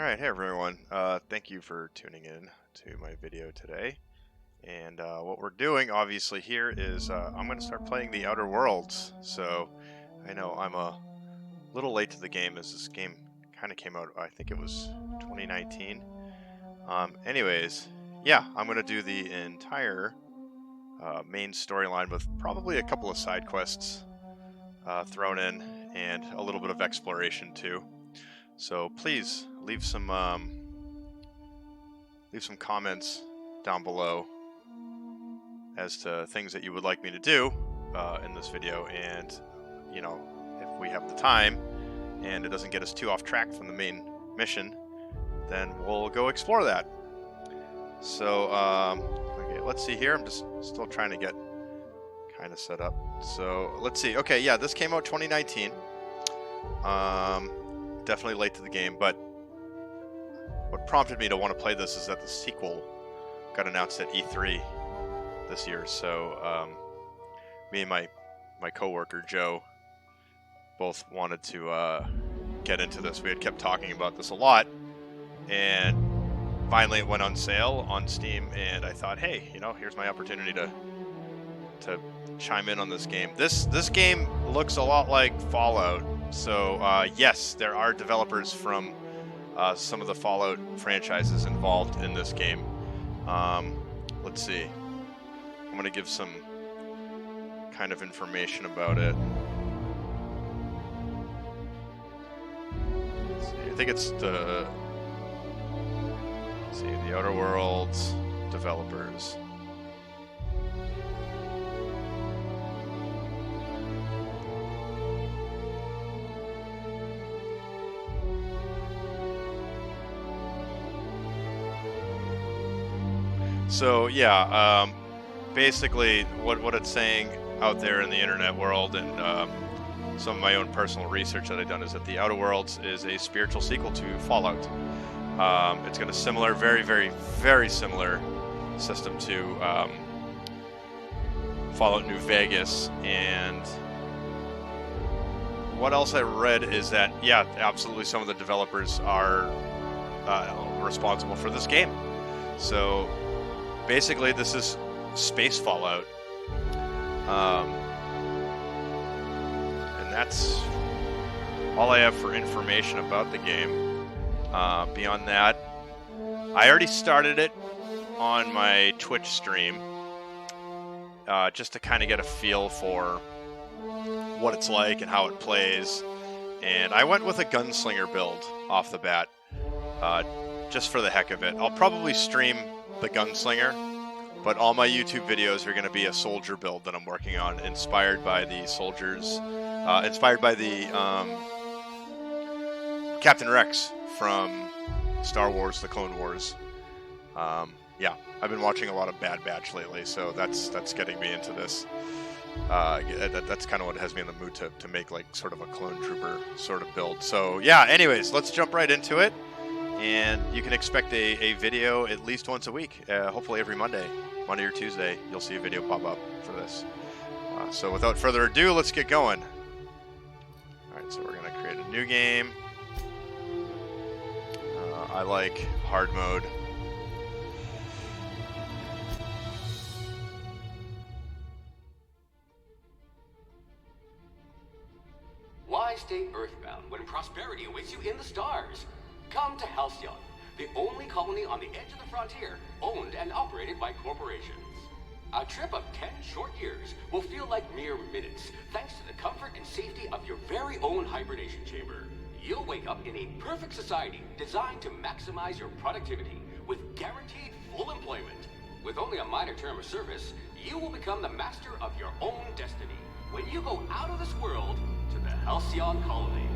Alright, hey everyone. Thank you for tuning in to my video today. And what we're doing, obviously, here is I'm going to start playing the Outer Worlds. So I know I'm a little late to the game as this game kind of came out, I think it was 2019. Anyways, yeah, I'm going to do the entire main storyline with probably a couple of side quests thrown in and a little bit of exploration too. So please leave some comments down below as to things that you would like me to do in this video, and you know, if we have the time and it doesn't get us too off track from the main mission, then we'll go explore that. So okay, let's see here. I'm just still trying to get kind of set up. So let's see. Okay, yeah, this came out 2019. Definitely late to the game, but what prompted me to want to play this is that the sequel got announced at E3 this year. So me and my coworker Joe both wanted to get into this. We had kept talking about this a lot, and finally it went on sale on Steam, and I thought, hey, you know, here's my opportunity to chime in on this game. This game looks a lot like Fallout. So yes, there are developers from some of the Fallout franchises involved in this game. Let's see. I'm going to give some kind of information about it. Let's see. I think it's the Outer Worlds developers. So yeah, basically what it's saying out there in the internet world, and some of my own personal research that I've done, is that the Outer Worlds is a spiritual sequel to Fallout. It's got a similar, very, very, very similar system to Fallout New Vegas. And what else I read is that, yeah, absolutely, some of the developers are responsible for this game. So basically, this is space Fallout, and that's all I have for information about the game. Beyond that, I already started it on my Twitch stream, just to kind of get a feel for what it's like and how it plays, and I went with a gunslinger build off the bat, just for the heck of it. I'll probably stream the gunslinger, but all my YouTube videos are going to be a soldier build that I'm working on, inspired by the soldiers, inspired by the Captain Rex from Star Wars: The Clone Wars. Yeah, I've been watching a lot of Bad Batch lately, so that's getting me into this. That's kind of what has me in the mood to make like sort of a clone trooper sort of build. So yeah, anyways, let's jump right into it. And you can expect a video at least once a week, hopefully every Monday or Tuesday, you'll see a video pop up for this. So without further ado, let's get going. Alright, so we're going to create a new game. I like hard mode. Why stay earthbound when prosperity awaits you in the stars? Come to Halcyon, the only colony on the edge of the frontier, owned and operated by corporations. A trip of 10 short years will feel like mere minutes, thanks to the comfort and safety of your very own hibernation chamber. You'll wake up in a perfect society designed to maximize your productivity with guaranteed full employment. With only a minor term of service, you will become the master of your own destiny when you go out of this world to the Halcyon colony.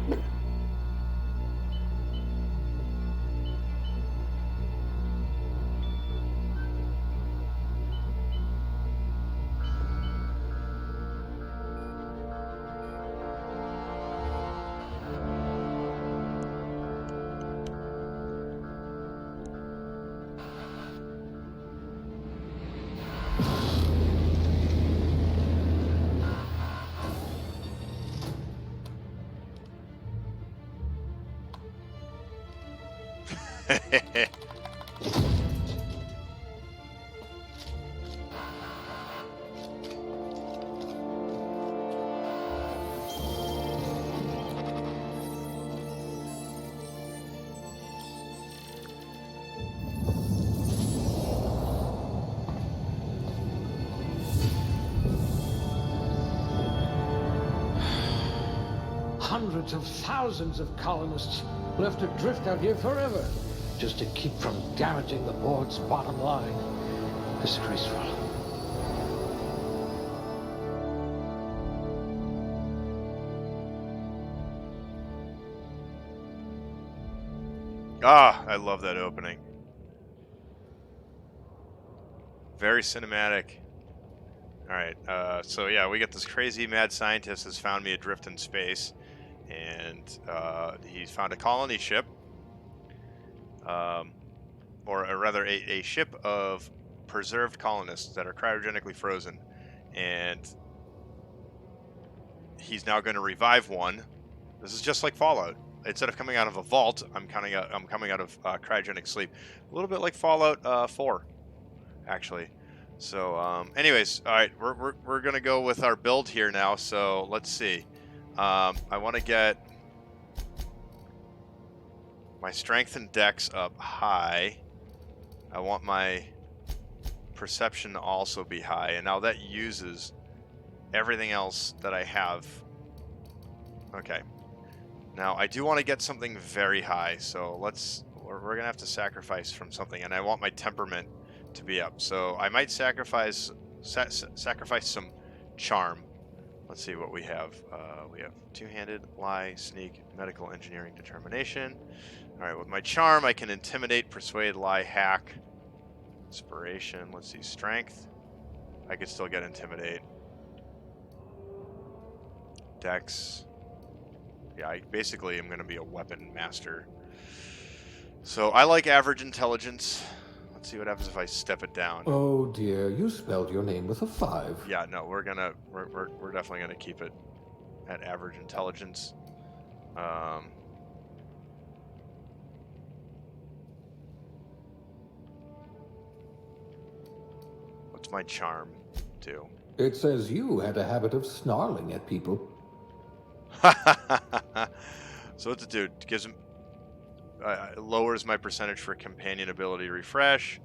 Hundreds of thousands of colonists left adrift out here forever, just to keep from damaging the board's bottom line. Disgraceful. Ah, I love that opening. Very cinematic. All right, so yeah, we got this crazy mad scientist has found me adrift in space, and he's found a colony ship, or rather a ship of preserved colonists that are cryogenically frozen, and he's now going to revive one. This is just like Fallout. Instead of coming out of a vault, I'm coming out of cryogenic sleep. A little bit like Fallout 4, actually. So, anyways, all right, we're gonna go with our build here now. So let's see. I want to get my strength and dex up high. I want my perception to also be high, and now that uses everything else that I have. Okay. Now I do want to get something very high, so we're gonna have to sacrifice from something, and I want my temperament to be up. So I might sacrifice some charm. Let's see what we have. We have two-handed, lie, sneak, medical, engineering, determination. All right, with my charm, I can intimidate, persuade, lie, hack, inspiration. Let's see, strength. I could still get intimidate. Dex. Yeah, I basically am going to be a weapon master. So I like average intelligence. Let's see what happens if I step it down. Oh dear, you spelled your name with a 5. Yeah, no, we're definitely gonna keep it at average intelligence. What's my charm do? It says you had a habit of snarling at people. So what's it do? It gives him lowers my percentage for companion ability refresh.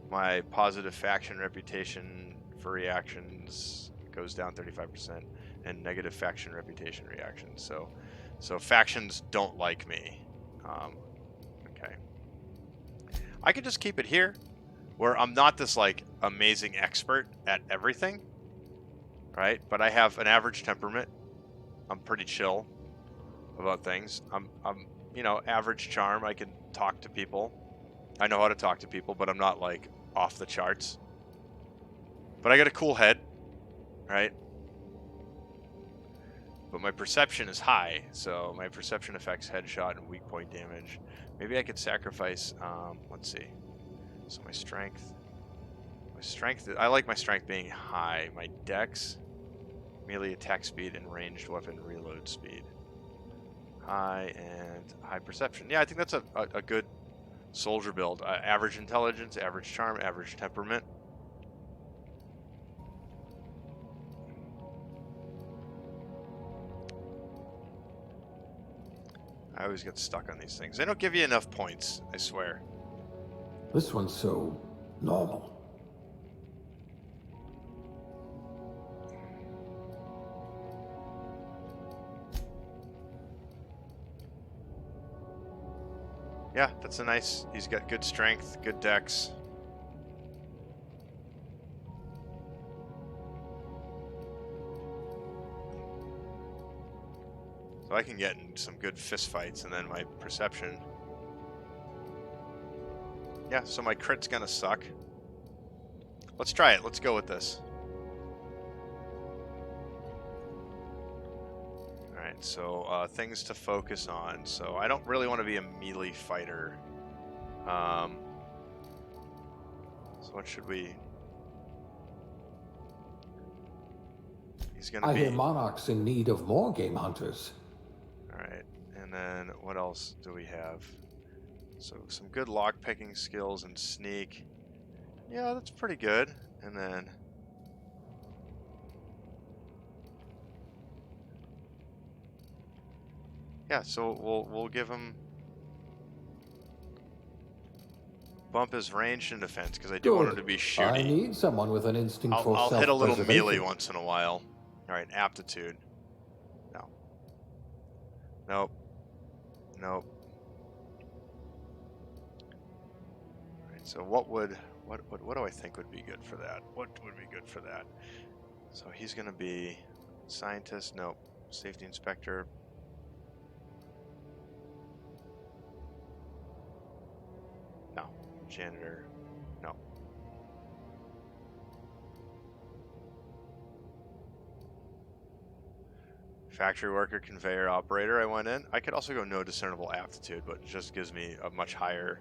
My positive faction reputation for reactions goes down 35%, and negative faction reputation reactions. So factions don't like me. Okay. I could just keep it here, where I'm not this like amazing expert at everything, right? But I have an average temperament. I'm pretty chill about things. I'm average charm. I can talk to people. I know how to talk to people, but I'm not like off the charts. But I got a cool head, right? But my perception is high, so my perception affects headshot and weak point damage. Maybe I could sacrifice, let's see. So my strength, I like my strength being high. My dex, melee attack speed, and ranged weapon reload speed. High and high perception. Yeah, I think that's a good soldier build. Average intelligence, average charm, average temperament. I always get stuck on these things. They don't give you enough points, I swear. This one's so normal. Yeah, that's a nice... He's got good strength, good dex. So I can get in some good fist fights, and then my perception... Yeah, so my crit's gonna suck. Let's try it. Let's go with this. Alright, so things to focus on. So I don't really want to be a melee fighter. So what should we... He's gonna I be... hear Monarch's in need of more game hunters. Alright, and then what else do we have? So some good lockpicking skills and sneak. Yeah, that's pretty good. And then yeah, so we'll give him bump his range and defense because I do want him to be Good. I shooty. need someone with an instinct for I'll hit a little melee self-preservation. once in a while. All right, aptitude. No. Nope. Nope. All right, so what do I think would be good for that? What would be good for that? So he's gonna be scientist. Nope. Safety inspector. No. Janitor. No. Factory worker, conveyor operator. I went in. I could also go no discernible aptitude, but it just gives me a much higher.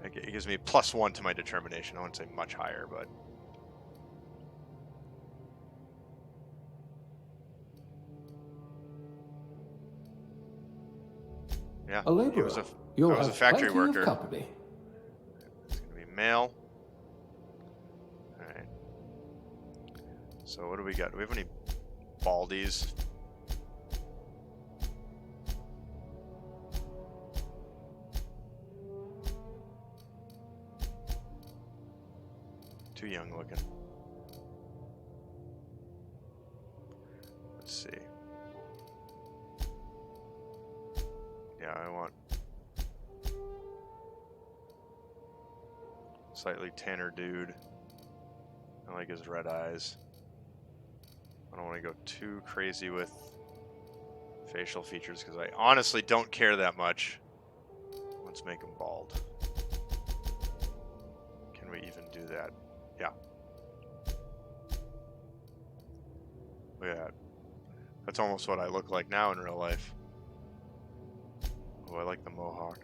It gives me +1 to my determination. I wouldn't say much higher, but yeah. A laborer. You'll I was have a factory plenty worker. of company. It's gonna be male. All right. So what do we got? Do we have any baldies? Too young looking. Let's see. Yeah, I want slightly tanner dude. I like his red eyes. I don't want to go too crazy with facial features because I honestly don't care that much. Let's make him bald. Can we even do that? Yeah. Look at that. That's almost what I look like now in real life. Oh, I like the mohawk.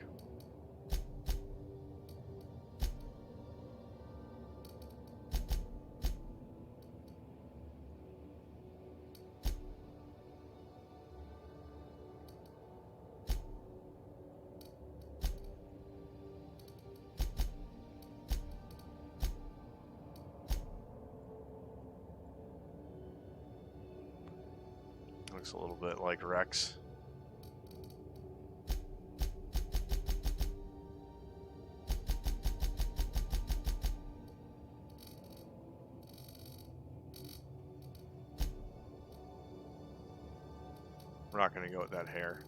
Looks a little bit like Rex. We're not going to go with that hair.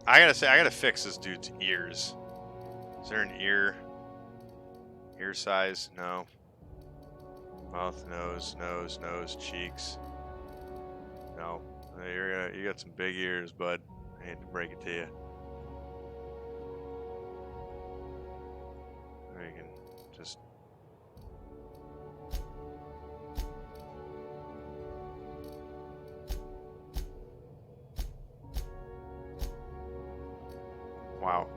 I gotta say, I gotta fix this dude's ears. Is there an ear size? No. Mouth, nose, cheeks. No. You got some big ears, bud. I hate to break it to you. You can just. Wow.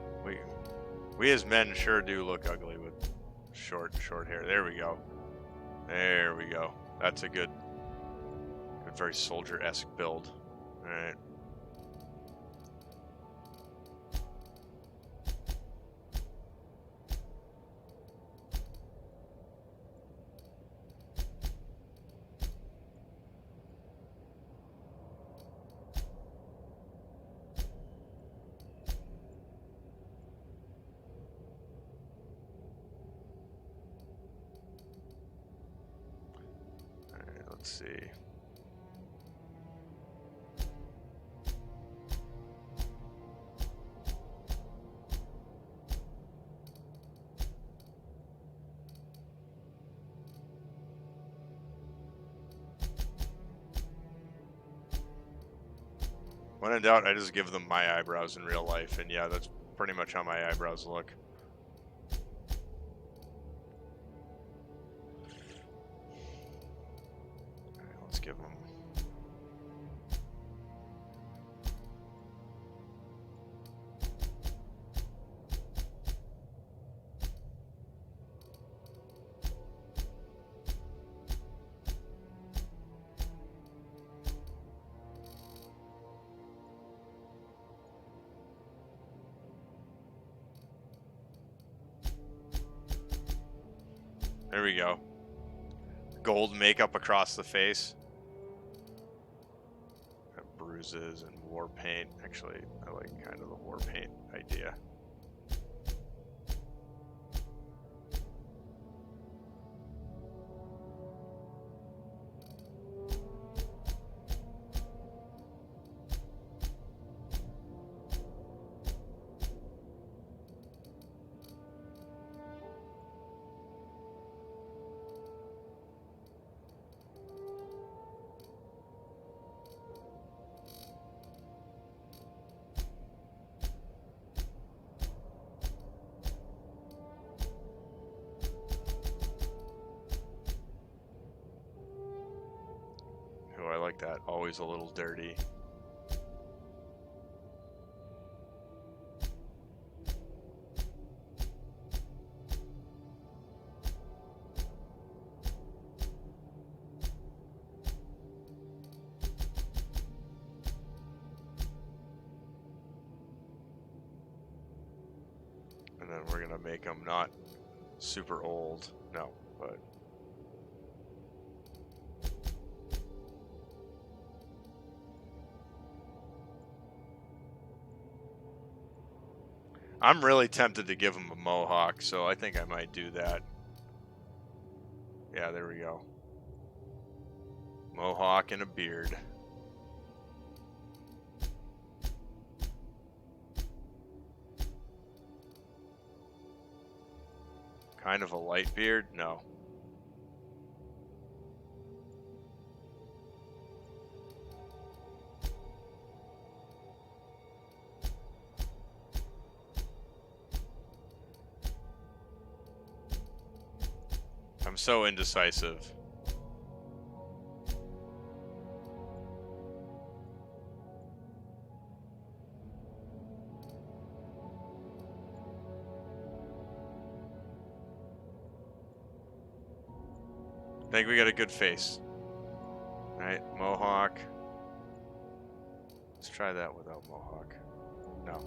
We as men sure do look ugly with short hair. There we go. There we go. That's a good very soldier-esque build. All right. Let's see. When in doubt, I just give them my eyebrows in real life, and yeah, that's pretty much how my eyebrows look. Alright, let's give them... There we go. Gold makeup across the face. Got bruises and war paint. Actually, I like kind of the war paint idea. I like that. Always a little dirty. And then we're gonna make them not super old. No, but... I'm really tempted to give him a mohawk, so I think I might do that. Yeah, there we go. Mohawk and a beard. Kind of a light beard? No. I'm so indecisive. I think we got a good face. Alright, mohawk. Let's try that without mohawk. No.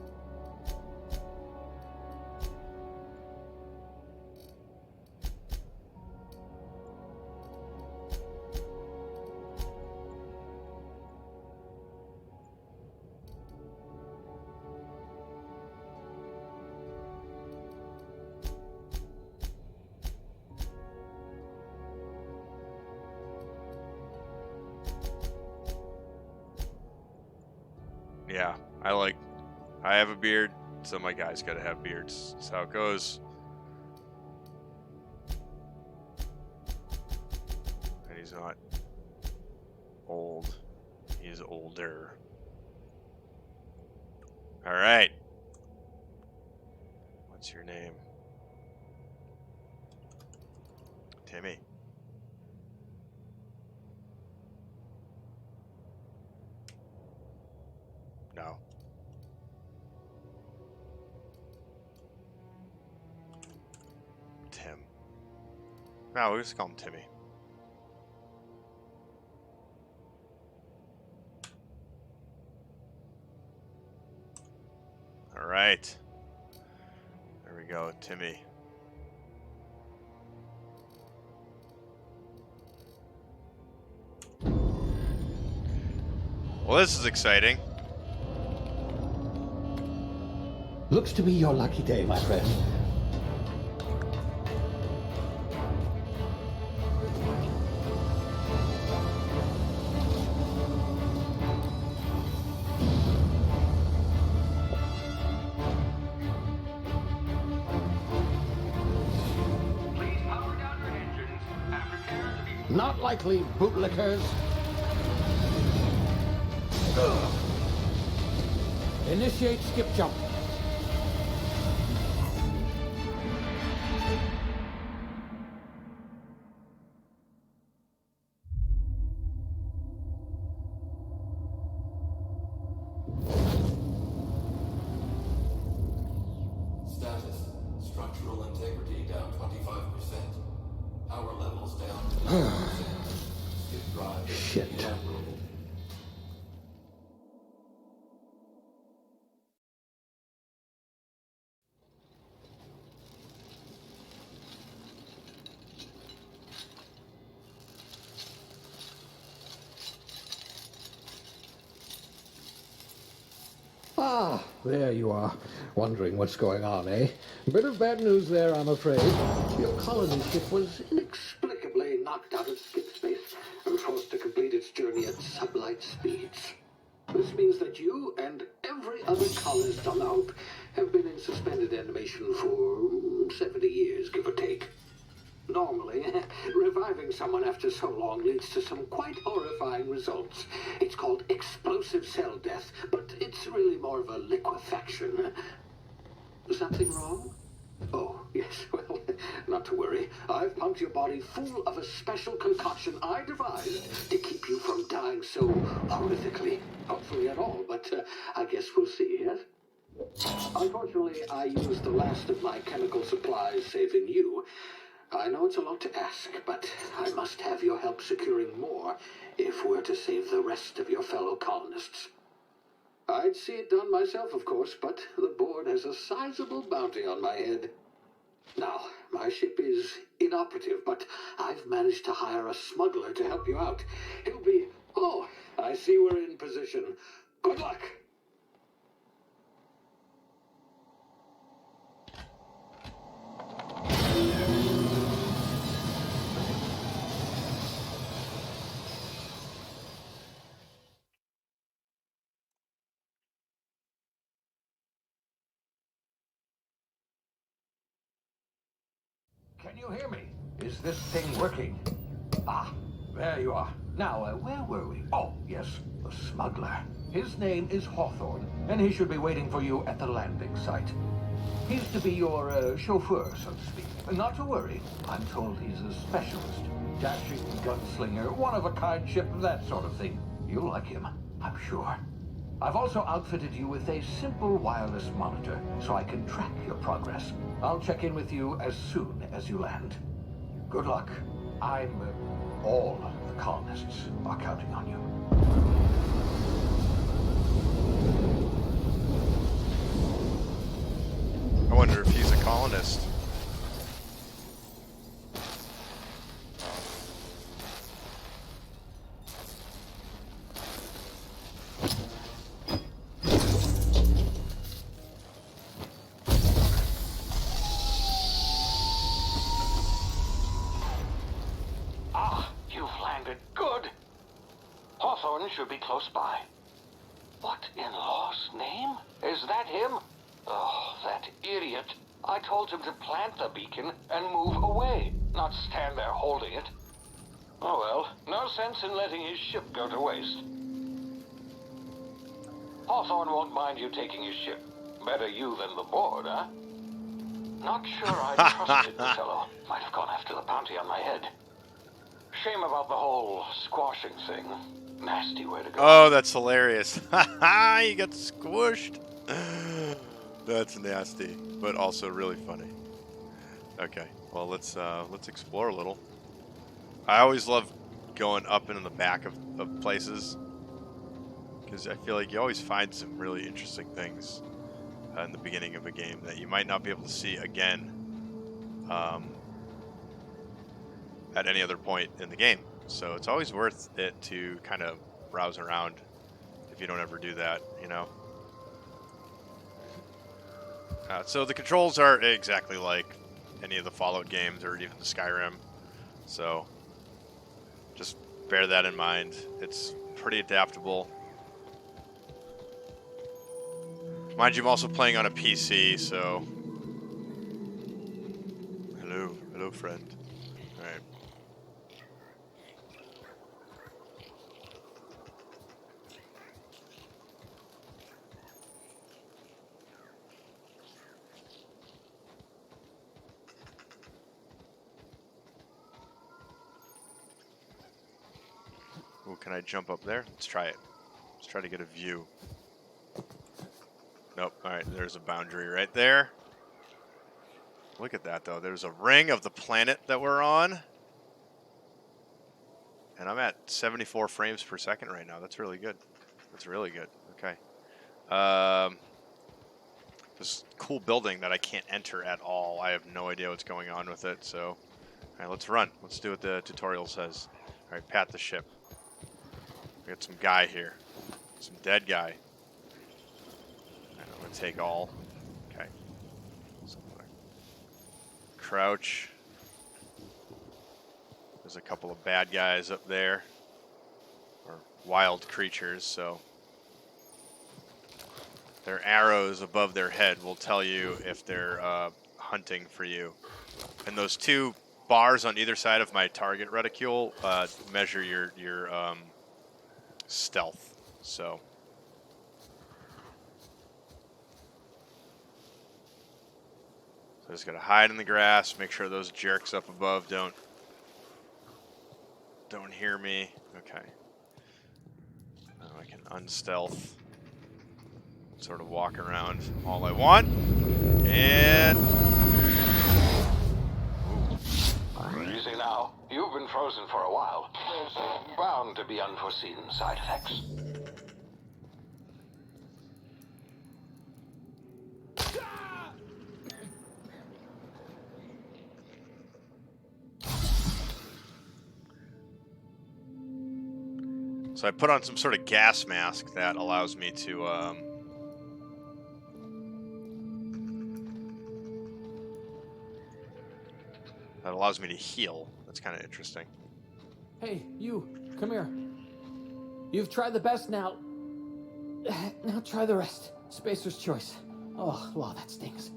Yeah, I have a beard, so my guys gotta have beards. That's how it goes. And he's not old, he's older. Alright. What's your name? Timmy. No. Tim. No, we'll just call him Timmy. All right. There we go, Timmy. Well, this is exciting. Looks to be your lucky day, my friend. Please power down your engines and prepare to be... Not likely, bootlickers. Initiate skip jump. Ah, there you are. Wondering what's going on, eh? Bit of bad news there, I'm afraid. Your colony ship was inexplicably knocked out of skip space and forced to complete its journey at sublight speeds. This means that you and every other colonist on the Hope have been in suspended animation for 70 years, give or take. Normally, reviving someone after so long leads to some quite horrifying results. It's called explosive cell death, but it's really more of a liquefaction. Something wrong? Oh, yes, well, not to worry. I've pumped your body full of a special concoction I devised to keep you from dying so horrifically. Hopefully at all, but I guess we'll see, yes? Unfortunately, I used the last of my chemical supplies saving you. I know it's a lot to ask, but I must have your help securing more if we're to save the rest of your fellow colonists. I'd see it done myself, of course, but the board has a sizable bounty on my head. Now, my ship is inoperative, but I've managed to hire a smuggler to help you out. He'll be... Oh, I see we're in position. Good luck! Can you hear me? Is this thing working? Ah, there you are. Now, where were we? Oh, yes, the smuggler. His name is Hawthorne, and he should be waiting for you at the landing site. He's to be your chauffeur, so to speak. Not to worry. I'm told he's a specialist. Dashing gunslinger, one-of-a-kind ship, that sort of thing. You'll like him, I'm sure. I've also outfitted you with a simple wireless monitor, so I can track your progress. I'll check in with you as soon as you land. Good luck. All the colonists are counting on you. I wonder if he's a colonist. Should be close by. What in law's name? Is that him? Oh, that idiot. I told him to plant the beacon and move away, not stand there holding it. Oh well, no sense in letting his ship go to waste. Hawthorne won't mind you taking his ship. Better you than the board, huh? Not sure I trusted the fellow. Might have gone after the bounty on my head. Shame about the whole squashing thing. Nasty way to go. Oh, that's hilarious. Ha you got squished. That's nasty, but also really funny. Okay, well, let's explore a little. I always love going up into the back of places, because I feel like you always find some really interesting things in the beginning of a game that you might not be able to see again at any other point in the game. So it's always worth it to kind of browse around if you don't ever do that, you know. So the controls are exactly like any of the Fallout games or even the Skyrim. So just bear that in mind. It's pretty adaptable. Mind you, I'm also playing on a PC, so... Hello, friend. Alright. Ooh, can I jump up there? Let's try it. Let's try to get a view. Nope. Alright, there's a boundary right there. Look at that, though. There's a ring of the planet that we're on. And I'm at 74 frames per second right now. That's really good. That's really good. Okay. This cool building that I can't enter at all. I have no idea what's going on with it, so... Alright, let's run. Let's do what the tutorial says. Alright, pat the ship. We got some guy here. Some dead guy. And I'm going to take all. Okay. So I'm going to crouch. There's a couple of bad guys up there. Or wild creatures, so their arrows above their head will tell you if they're hunting for you. And those two bars on either side of my target reticule measure your stealth. So I just gotta hide in the grass, make sure those jerks up above don't hear me. Okay. Now I can unstealth, sort of walk around all I want, and Easy now. You've been frozen for a while. There's bound to be unforeseen side effects. so I put on some sort of gas mask that allows me to heal. That's kind of interesting. Hey, you, come here. You've tried the best now. Now try the rest. Spacer's choice. Oh, law, that stings.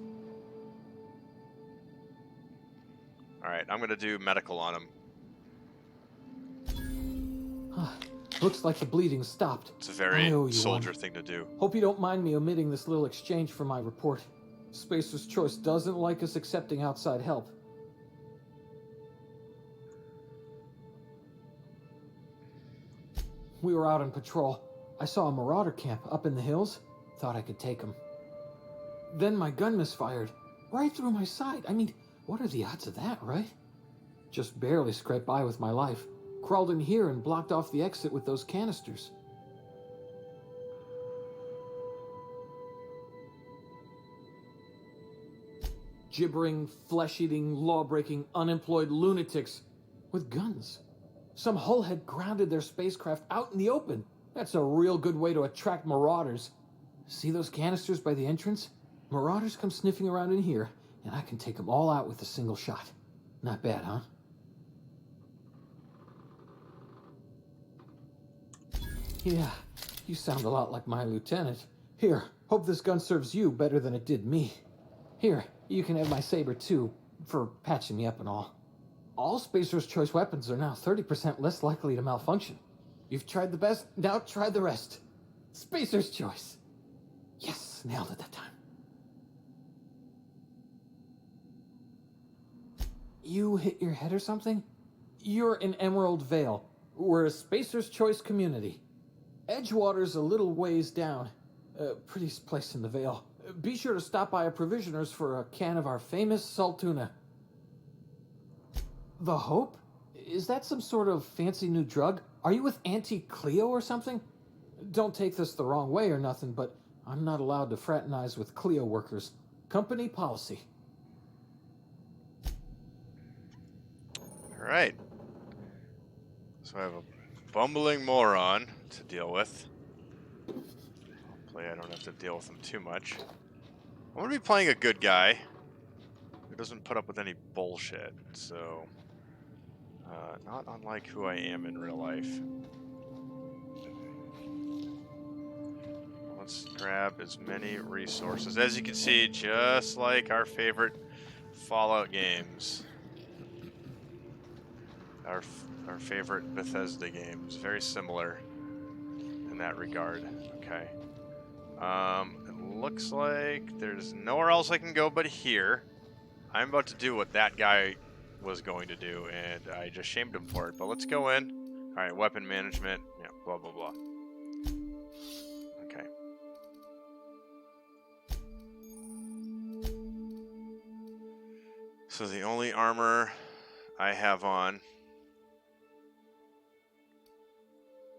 All right, I'm gonna do medical on him. Looks like the bleeding stopped. It's a very I owe you soldier one. thing to do. Hope you don't mind me omitting this little exchange from my report. Spacer's choice doesn't like us accepting outside help. We were out on patrol. I saw a marauder camp up in the hills. Thought I could take him. Then my gun misfired. Right through my side. I mean, what are the odds of that, right? Just barely scraped by with my life. Crawled in here and blocked off the exit with those canisters. Gibbering, flesh-eating, law-breaking, unemployed lunatics with guns. Some hullhead grounded their spacecraft out in the open. That's a real good way to attract marauders. See those canisters by the entrance? Marauders come sniffing around in here, and I can take them all out with a single shot. Not bad, huh? Yeah, you sound a lot like my lieutenant. Here, hope this gun serves you better than it did me. Here, you can have my saber too, for patching me up and all. All Spacer's choice weapons are now 30% less likely to malfunction. You've tried the best, now try the rest. Spacer's choice. Yes, nailed it that time. You hit your head or something? You're in Emerald Vale. We're a Spacer's choice community. Edgewater's a little ways down. Prettiest place in the Vale. Be sure to stop by a provisioner's for a can of our famous salt tuna. The Hope? Is that some sort of fancy new drug? Are you with Auntie Cleo or something? Don't take this the wrong way or nothing, but I'm not allowed to fraternize with Cleo workers. Company policy. All right. So I have a bumbling moron to deal with. Hopefully I don't have to deal with him too much. I'm going to be playing a good guy who doesn't put up with any bullshit, so not unlike who I am in real life. Let's grab as many resources. As you can see, just like our favorite Fallout games. Our favorite Bethesda games. Very similar in that regard. Okay. It looks like there's nowhere else I can go but here. I'm about to do what that guy was going to do, and I just shamed him for it. But let's go in. All right, weapon management. Yeah, blah, blah, blah. Okay. So the only armor I have on,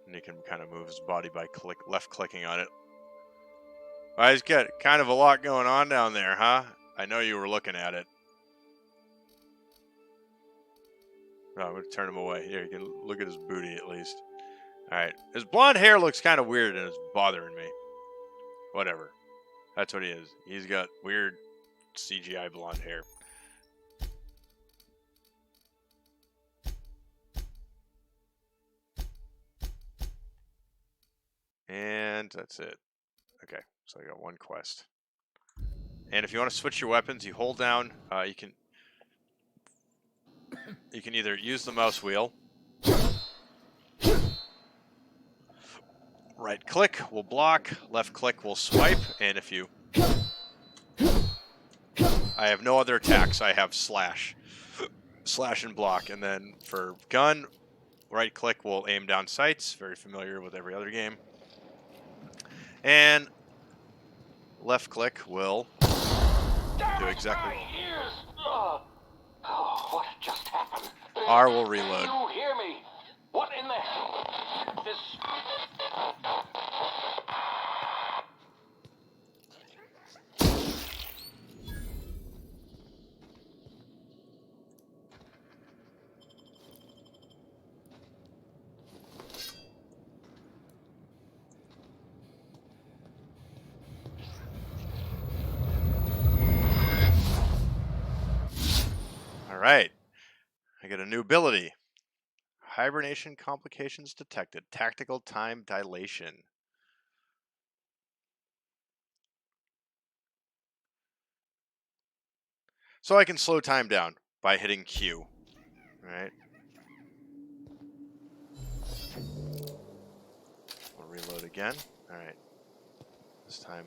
and he can kind of move his body by left clicking on it. Well, he's got kind of a lot going on down there, huh? I know you were looking at it. Oh, I'm going to turn him away. Here, you can look at his booty at least. Alright. His blonde hair looks kind of weird and it's bothering me. Whatever. That's what he is. He's got weird CGI blonde hair. And that's it. Okay, so I got one quest. And if you want to switch your weapons, you hold down. You can either use the mouse wheel. Right click will block. Left click will swipe. And if you, I have no other attacks. I have slash and block. And then for gun, right click will aim down sights. Very familiar with every other game. And left click will do exactly. Oh, what just happened? R will reload. You hear me? What in the... This... Alright. I get a new ability. Hibernation complications detected. Tactical time dilation. So I can slow time down by hitting Q. Alright. We'll reload again. Alright. This time.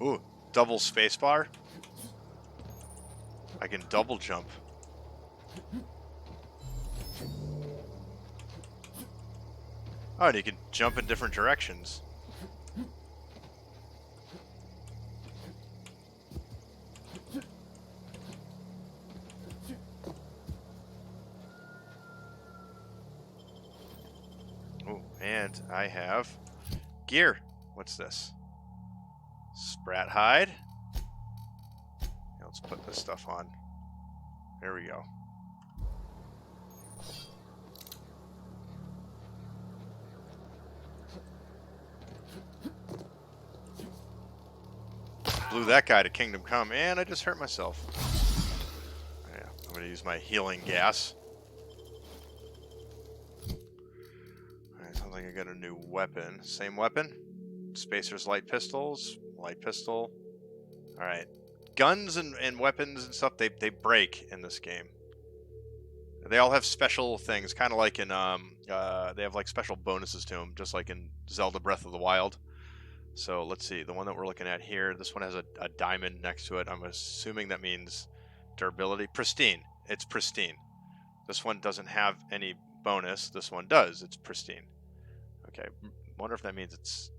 Ooh, double spacebar. I can double jump. Oh, and you can jump in different directions. Oh, and I have gear. What's this? Sprat hide. Yeah, let's put this stuff on. There we go. Blew that guy to Kingdom Come, and I just hurt myself. Yeah, I'm going to use my healing gas. Alright, sounds like I got a new weapon. Same weapon. Spacer's light pistols. Light pistol. Alright. Guns and weapons and stuff, they break in this game. They all have special things, kind of like in, they have like special bonuses to them, just like in Zelda Breath of the Wild. So let's see, the one that we're looking at here, this one has a diamond next to it. I'm assuming that means durability. Pristine. It's pristine. This one doesn't have any bonus. This one does. It's pristine. Okay, wonder if that means it's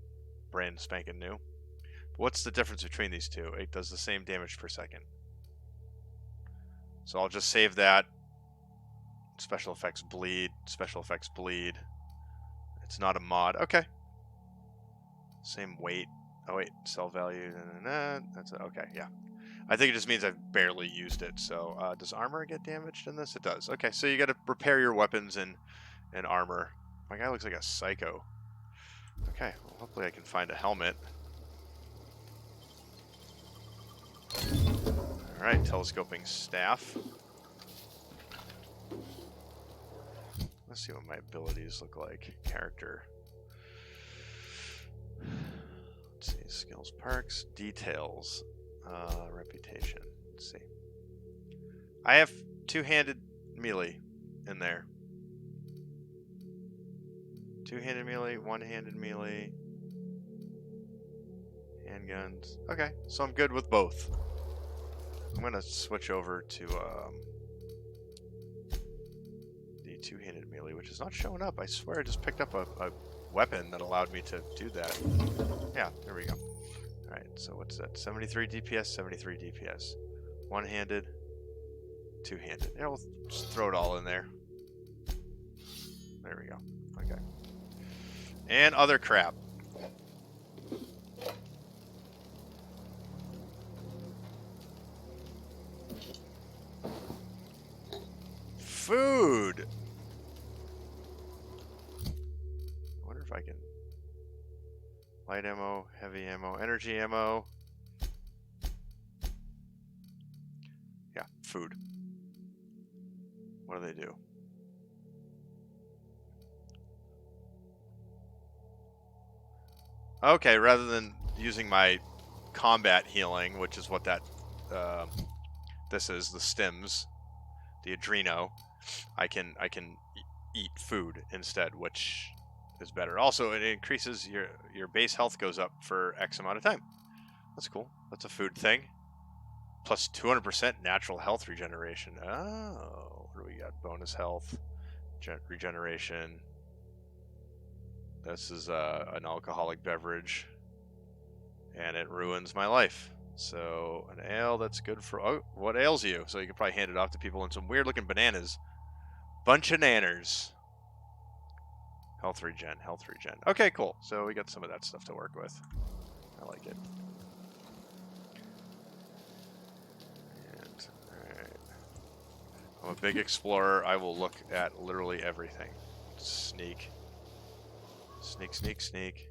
brand spanking new. But what's the difference between these two? It does the same damage per second. So I'll just save that. Special effects bleed. Special effects bleed. It's not a mod. Okay. Same weight. Oh wait, cell value. That's okay. Yeah. I think it just means I've barely used it. So does armor get damaged in this? It does. Okay, so you got to repair your weapons and armor. My guy looks like a psycho. Okay, well, hopefully I can find a helmet. Alright, telescoping staff. Let's see what my abilities look like. Character. Let's see, skills, perks, details, reputation. Let's see. I have two-handed melee in there. Two-handed melee, one-handed melee, handguns. Okay, so I'm good with both. I'm gonna switch over to the two-handed melee, which is not showing up. I swear I just picked up a weapon that allowed me to do that. Yeah, there we go. Alright, so what's that? 73 DPS, 73 DPS. One-handed, two-handed. Yeah, we'll just throw it all in there. There we go. Okay. And other crap. Food! I wonder if I can... Light ammo, heavy ammo, energy ammo. Yeah, food. What do they do? Okay, rather than using my combat healing, which is what that this is, the stims, the adreno, I can eat food instead, which is better. Also, it increases your base health goes up for X amount of time. That's cool. That's a food thing. Plus 200% natural health regeneration. Oh, what do we got? Bonus health, regeneration. This is an alcoholic beverage, and it ruins my life. So an ale that's good for... Oh, what ails you? So you can probably hand it off to people in some weird-looking bananas. Bunch of nanners. Health regen, health regen. Okay, cool. So we got some of that stuff to work with. I like it. And, alright. I'm a big explorer. I will look at literally everything. Sneak. Sneak, sneak, sneak.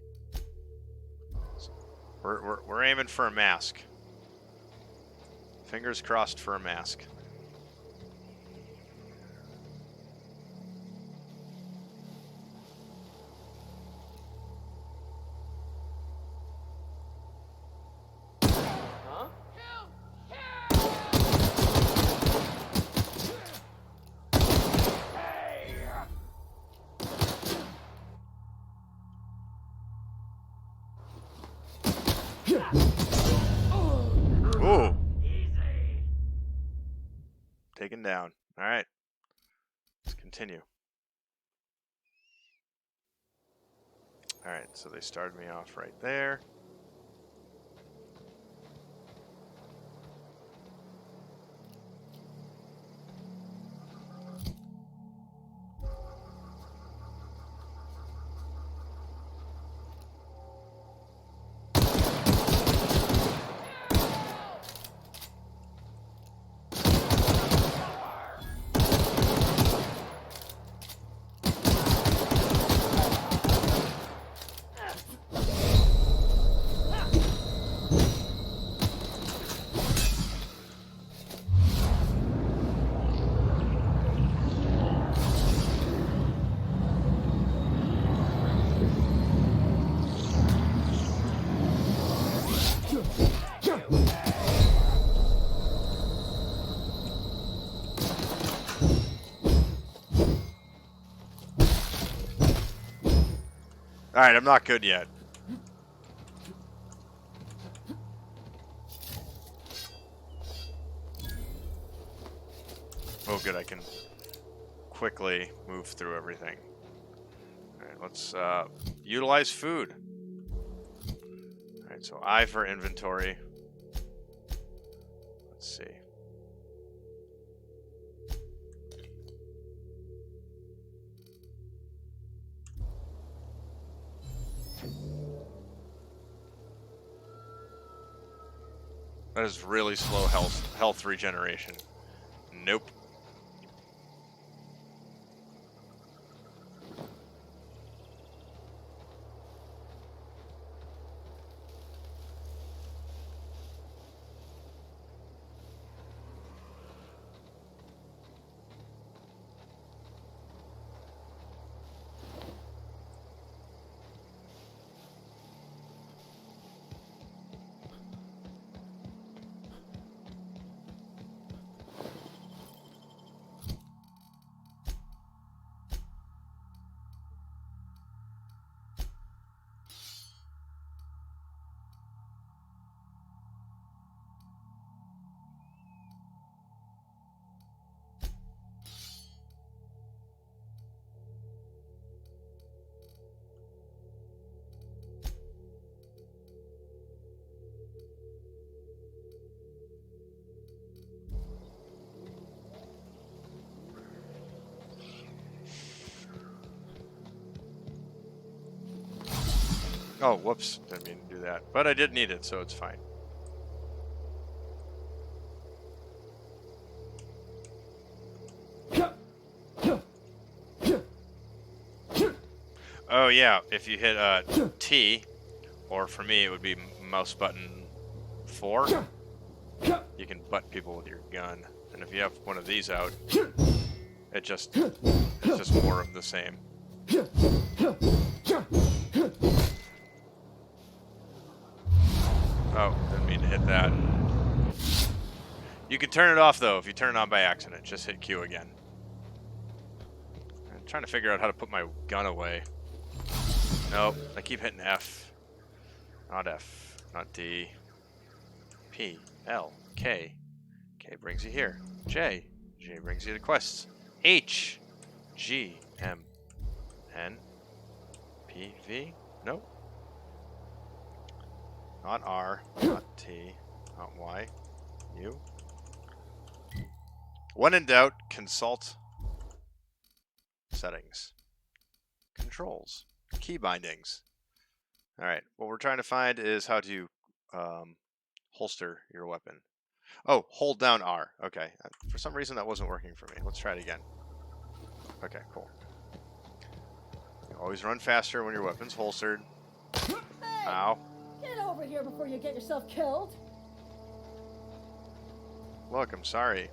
We're aiming for a mask. Fingers crossed for a mask. Ooh. Taken down. All right. Let's continue. All right, so they started me off right there. All right, I'm not good yet. Oh, good. I can quickly move through everything. All right, let's utilize food. All right, so I for inventory. Let's see. That is really slow health regeneration. Nope. Oh, whoops. Didn't mean to do that. But I did need it, so it's fine. Oh, yeah. If you hit T, or for me, it would be mouse button 4, you can butt people with your gun. And if you have one of these out, it's just more of the same. Oh, didn't mean to hit that. You can turn it off, though, if you turn it on by accident. Just hit Q again. I'm trying to figure out how to put my gun away. Nope, I keep hitting F. Not F, not D. P, L, K. K brings you here. J. J brings you to quests. H, G, M, N, P, V. Nope. Not R, not T, not Y. U. When in doubt, consult settings. Controls. Key bindings. Alright, what we're trying to find is how to holster your weapon. Oh, hold down R. Okay. For some reason that wasn't working for me. Let's try it again. Okay, cool. You always run faster when your weapon's holstered. Hey, Ow. get over here before you get yourself killed. Look, I'm sorry.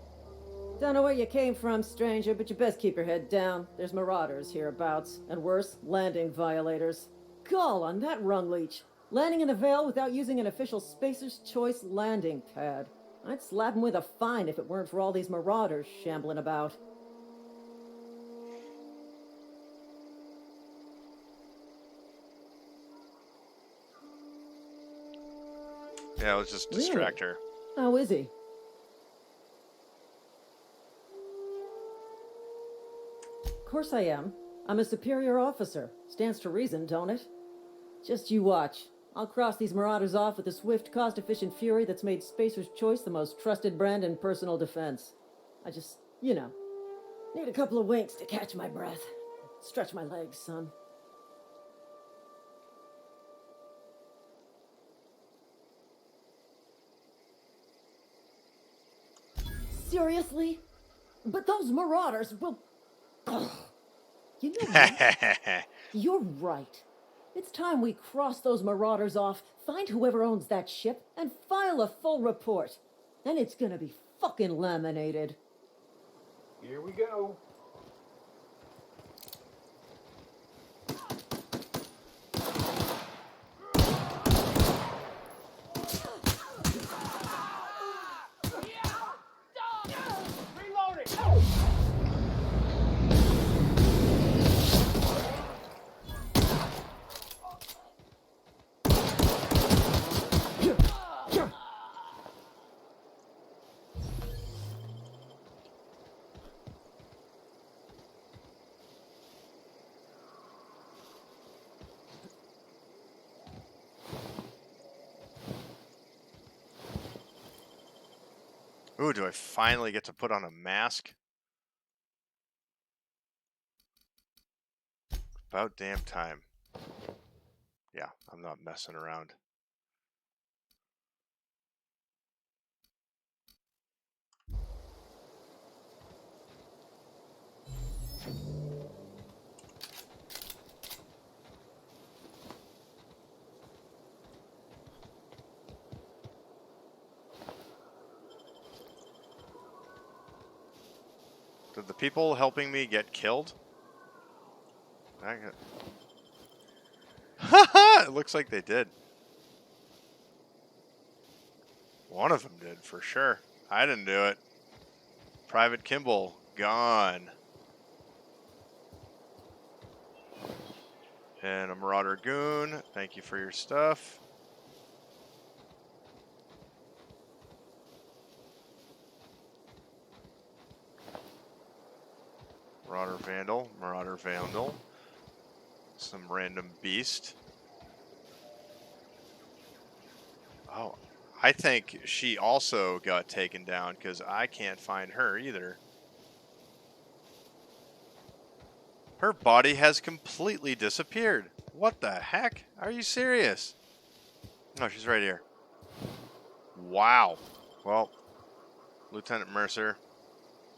Don't know where you came from, stranger, but you best keep your head down. There's marauders hereabouts, and worse, landing violators. Gall on that rung leech. Landing in the Vale without using an official Spacer's Choice landing pad. I'd slap him with a fine if it weren't for all these marauders shambling about. Yeah, let's just distract her. How is he? Of course I am. I'm a superior officer. Stands to reason, don't it? Just you watch. I'll cross these marauders off with the swift, cost-efficient fury that's made Spacer's Choice the most trusted brand in personal defense. I just, you know, need a couple of winks to catch my breath. Stretch my legs, son. Seriously? But those marauders will... Ugh. You know what? You're right. It's time we cross those marauders off, find whoever owns that ship, and file a full report. Then it's gonna be fucking laminated. Here we go. Ooh, do I finally get to put on a mask? About damn time. Yeah, I'm not messing around. Did the people helping me get killed? Haha! It looks like they did. One of them did, for sure. I didn't do it. Private Kimball, gone. And a Marauder Goon, thank you for your stuff. Marauder Vandal. Some random beast. Oh, I think she also got taken down because I can't find her either. Her body has completely disappeared. What the heck? Are you serious? Oh, she's right here. Wow. Well, Lieutenant Mercer,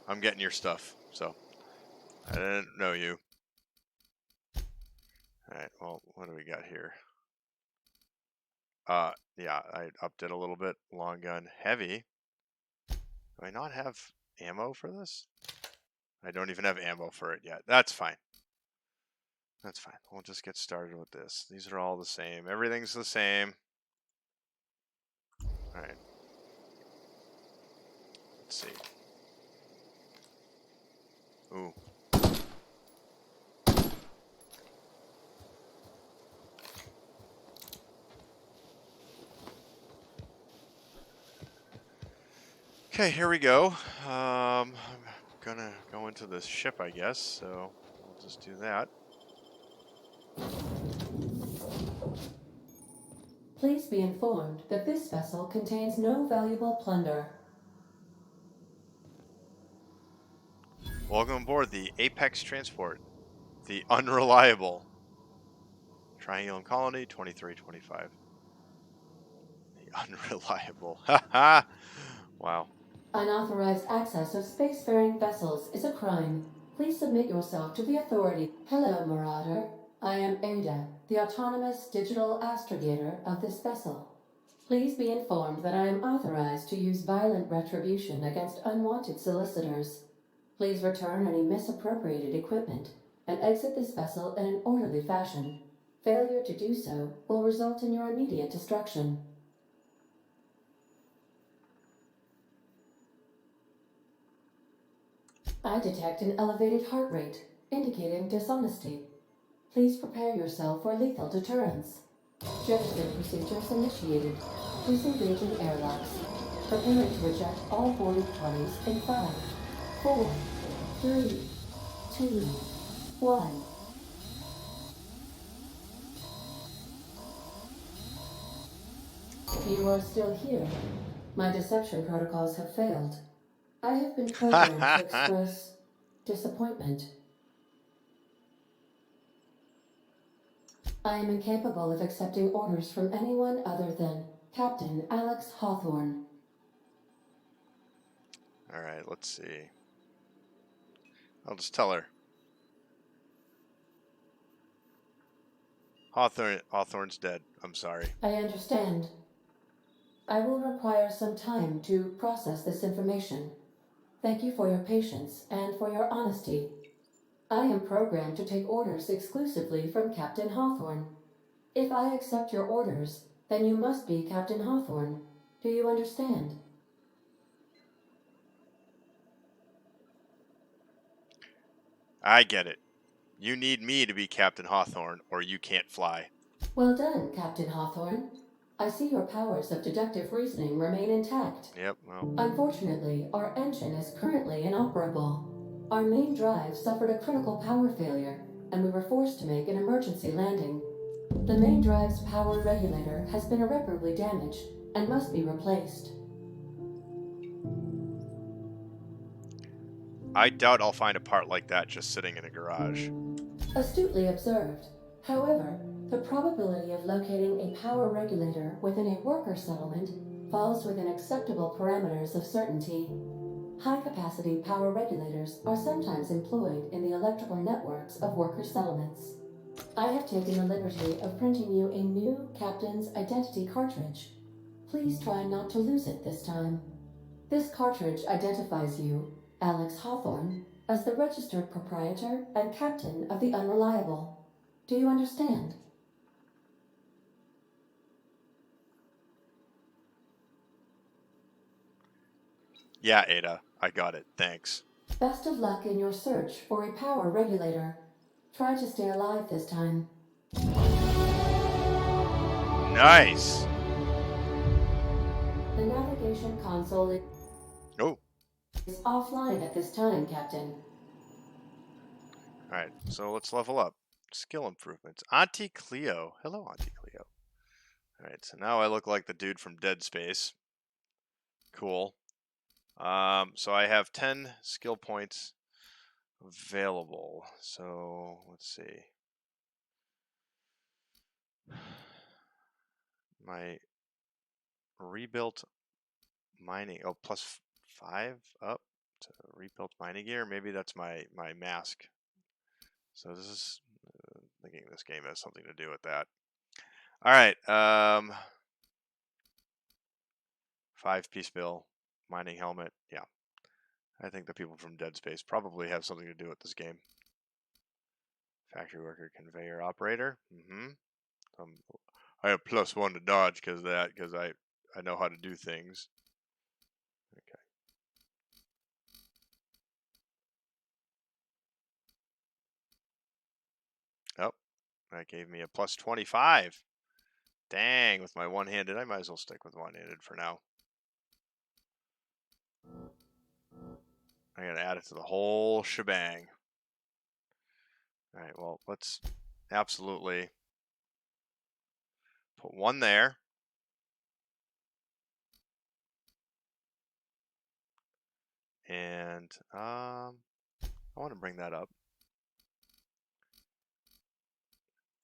I'm getting your stuff. So, I didn't know you. Alright, well, what do we got here? Yeah, I upped it a little bit. Long gun, heavy. Do I not have ammo for this? I don't even have ammo for it yet. That's fine. That's fine. We'll just get started with this. These are all the same. Everything's the same. Alright. Let's see. Ooh. Okay, here we go. I'm gonna go into this ship, I guess, so we'll just do that. Please be informed that this vessel contains no valuable plunder. Welcome aboard the Apex Transport, the Unreliable. Triangle Colony 2325. The Unreliable. Haha! Wow. Unauthorized access of spacefaring vessels is a crime. Please submit yourself to the authority. Hello, Marauder. I am Ada, the autonomous digital astrogator of this vessel. Please be informed that I am authorized to use violent retribution against unwanted solicitors. Please return any misappropriated equipment and exit this vessel in an orderly fashion. Failure to do so will result in your immediate destruction. I detect an elevated heart rate, indicating dishonesty. Please prepare yourself for lethal deterrence. Jettisoned procedures initiated. Please engage in airlocks. Preparing to eject all boarding parties in 5, 4, 3, 2, 1. You are still here. My deception protocols have failed. I have been programmed to express disappointment. I am incapable of accepting orders from anyone other than Captain Alex Hawthorne. Alright, let's see. I'll just tell her. Hawthorne's dead. I'm sorry. I understand. I will require some time to process this information. Thank you for your patience and for your honesty. I am programmed to take orders exclusively from Captain Hawthorne. If I accept your orders, then you must be Captain Hawthorne. Do you understand? I get it. You need me to be Captain Hawthorne, or you can't fly. Well done, Captain Hawthorne. I see your powers of deductive reasoning remain intact. Yep, well. Unfortunately, our engine is currently inoperable. Our main drive suffered a critical power failure, and we were forced to make an emergency landing. The main drive's power regulator has been irreparably damaged and must be replaced. I doubt I'll find a part like that just sitting in a garage. Astutely observed. However, the probability of locating a power regulator within a worker settlement falls within acceptable parameters of certainty. High-capacity power regulators are sometimes employed in the electrical networks of worker settlements. I have taken the liberty of printing you a new Captain's Identity cartridge. Please try not to lose it this time. This cartridge identifies you, Alex Hawthorne, as the registered proprietor and captain of the Unreliable. Do you understand? Yeah, Ada, I got it. Thanks. Best of luck in your search for a power regulator. Try to stay alive this time. Nice! The navigation console Oh, is offline at this time, Captain. alright, so let's level up. Skill improvements. Auntie Cleo. Hello, Auntie Cleo. Alright, so now I look like the dude from Dead Space. Cool. So I have 10 skill points available. So let's see. My rebuilt mining. Oh, +5 up to rebuilt mining gear. Maybe that's my mask. So this is thinking this game has something to do with that. All right. 5-piece bill, mining helmet. Yeah. I think the people from Dead Space probably have something to do with this game. Factory worker, conveyor operator. I have +1 to dodge because I know how to do things. Okay. Oh, that gave me a +25. Dang, with my one-handed, I might as well stick with one-handed for now. I gotta add it to the whole shebang. All right, well, let's absolutely put one there. And I want to bring that up.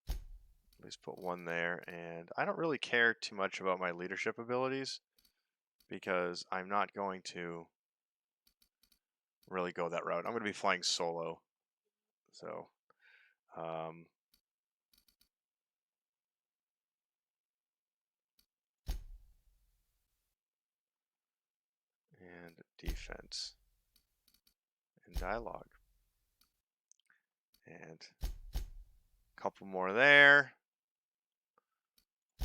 At least put one there. And I don't really care too much about my leadership abilities because I'm not going to really go that route. I'm going to be flying solo. So, and defense and dialogue. And a couple more there.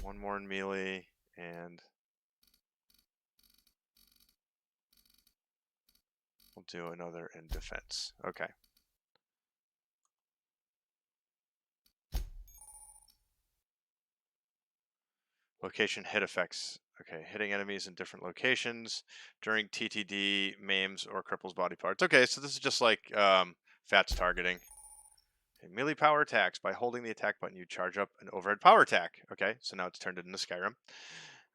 One more in melee, and we'll do another in defense. Okay. Location hit effects. Okay, hitting enemies in different locations during TTD, maims, or cripples body parts. Okay, so this is just like FATS targeting. Okay, melee power attacks. By holding the attack button, you charge up an overhead power attack. Okay, so now it's turned into Skyrim.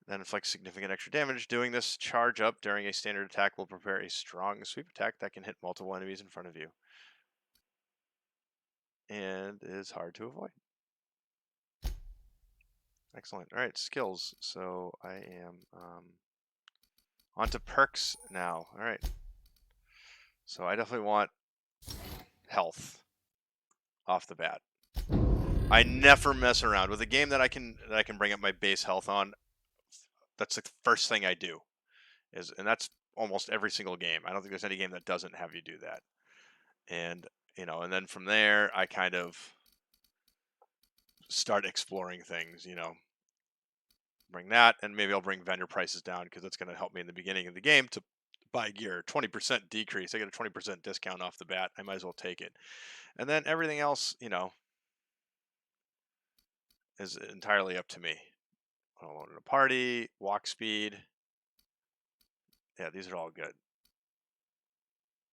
Then inflicts significant extra damage. Doing this charge up during a standard attack will prepare a strong sweep attack that can hit multiple enemies in front of you. And is hard to avoid. Excellent. All right, skills. So I am on to perks now. All right. So I definitely want health off the bat. I never mess around with a game that I can bring up my base health on. That's the first thing I do. And that's almost every single game. I don't think there's any game that doesn't have you do that. And and then from there I kind of start exploring things, bring that, and maybe I'll bring vendor prices down because that's going to help me in the beginning of the game to buy gear. 20% decrease. I get a 20% discount off the bat. I might as well take it. And then everything else, is entirely up to me. Alone in a party, walk speed. Yeah, these are all good.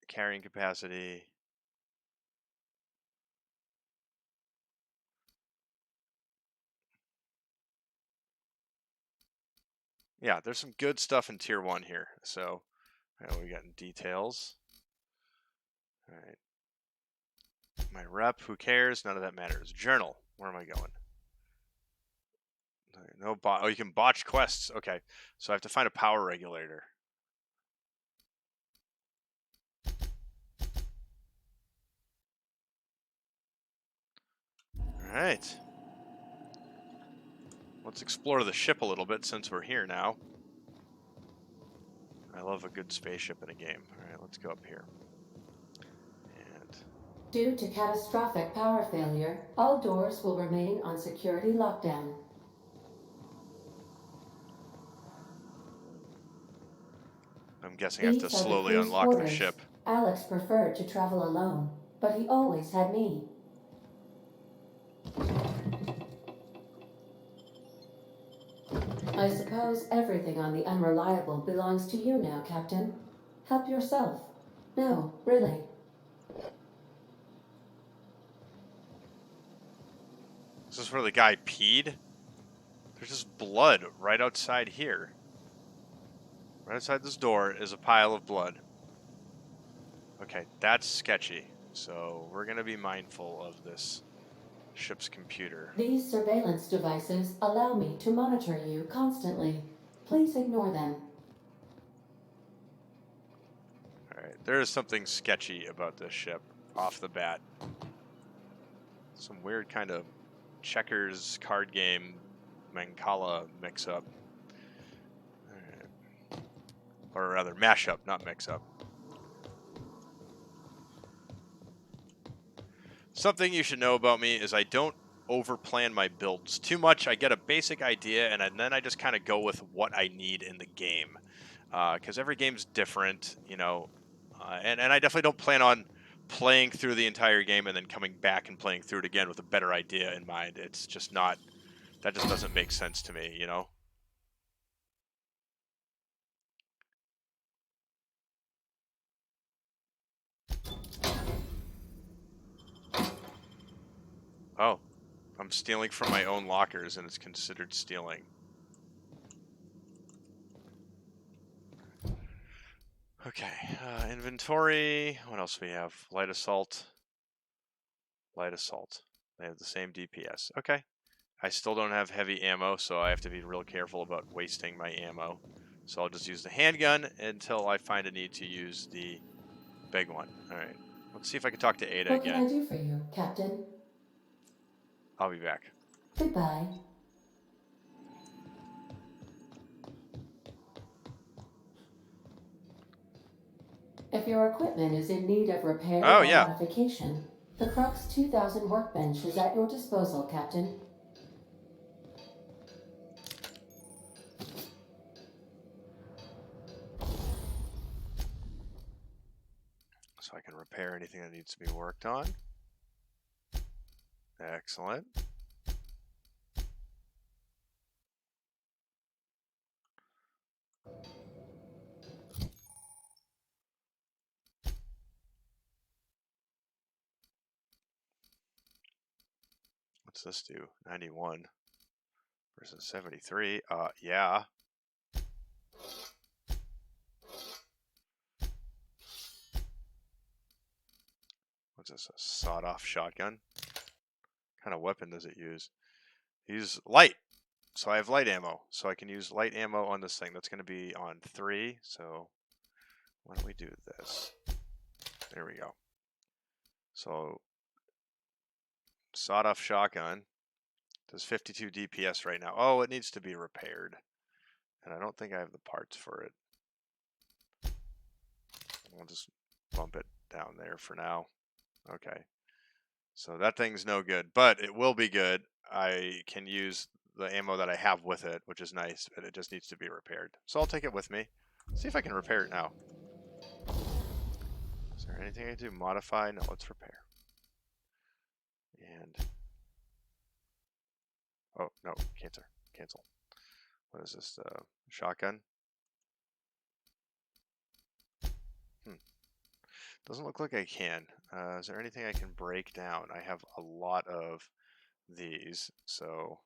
Carrying capacity. Yeah, there's some good stuff in tier 1 here. So, we got in details. All right. My rep, who cares? None of that matters. Journal. Where am I going? No bot. Oh, you can botch quests. Okay, so I have to find a power regulator. All right. Let's explore the ship a little bit since we're here now. I love a good spaceship in a game. All right, let's go up here. And Due to catastrophic power failure, all doors will remain on security lockdown. I'm guessing I have to These are the slowly crew's unlock the quarters. ship. Alex preferred to travel alone, but he always had me. I suppose everything on the Unreliable belongs to you now, Captain. Help yourself. No, really. Is this where the guy peed? There's just blood right outside here. Right outside this door is a pile of blood. Okay, that's sketchy. So we're going to be mindful of this ship's computer. These surveillance devices allow me to monitor you constantly. Please ignore them. All right, there is something sketchy about this ship off the bat. Some weird kind of checkers card game Mancala mix-up. Right. Or rather, mashup, not mix-up. Something you should know about me is I don't overplan my builds too much. I get a basic idea, and then I just kind of go with what I need in the game. Because every game's different, you know. And I definitely don't plan on playing through the entire game and then coming back and playing through it again with a better idea in mind. It's just not, that just doesn't make sense to me, you know? Oh, I'm stealing from my own lockers and it's considered stealing. Okay, inventory. What else do we have? Light assault. Light assault. They have the same DPS. Okay. I still don't have heavy ammo, so I have to be real careful about wasting my ammo. So I'll just use the handgun until I find a need to use the big one. All right. Let's see if I can talk to Ada What can I again. do for you, Captain? I'll be back. Goodbye. If your equipment is in need of repair Oh, or yeah. modification, the Crux 2000 workbench is at your disposal, Captain. So I can repair anything that needs to be worked on. Excellent. What's this do? 91 versus 73. Yeah. What's this? A sawed-off shotgun? What kind of weapon does it use? Use light. So I have light ammo. So I can use light ammo on this thing. That's going to be on 3. So why don't we do this? There we go. So sawed-off shotgun does 52 DPS right now. Oh, it needs to be repaired. And I don't think I have the parts for it. I'll just bump it down there for now. Okay. So that thing's no good, but it will be good. I can use the ammo that I have with it, which is nice, but it just needs to be repaired. So I'll take it with me. See if I can repair it now. Is there anything I can do? Modify? No, let's repair. And oh no, cancel. What is this? Shotgun? Doesn't look like I can. Is there anything I can break down? I have a lot of these, so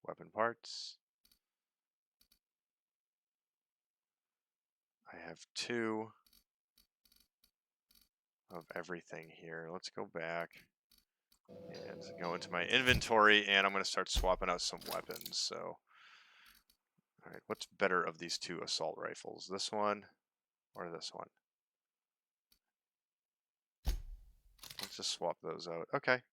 weapon parts. I have 2 of everything here. Let's go back and go into my inventory, and I'm going to start swapping out some weapons. So, all right, what's better of these 2 assault rifles? This one or this one? Let's just swap those out. Okay.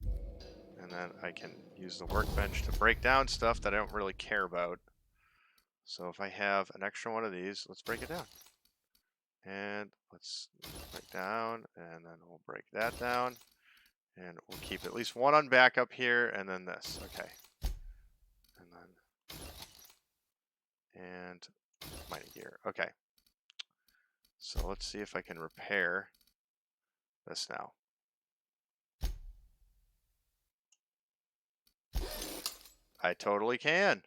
And then I can use the workbench to break down stuff that I don't really care about. So if I have an extra one of these, let's break it down. And let's break down, and then we'll break that down. And we'll keep at least one on backup here, and then this. Okay. And then... And mining gear. Okay. So let's see if I can repair this now. I totally can.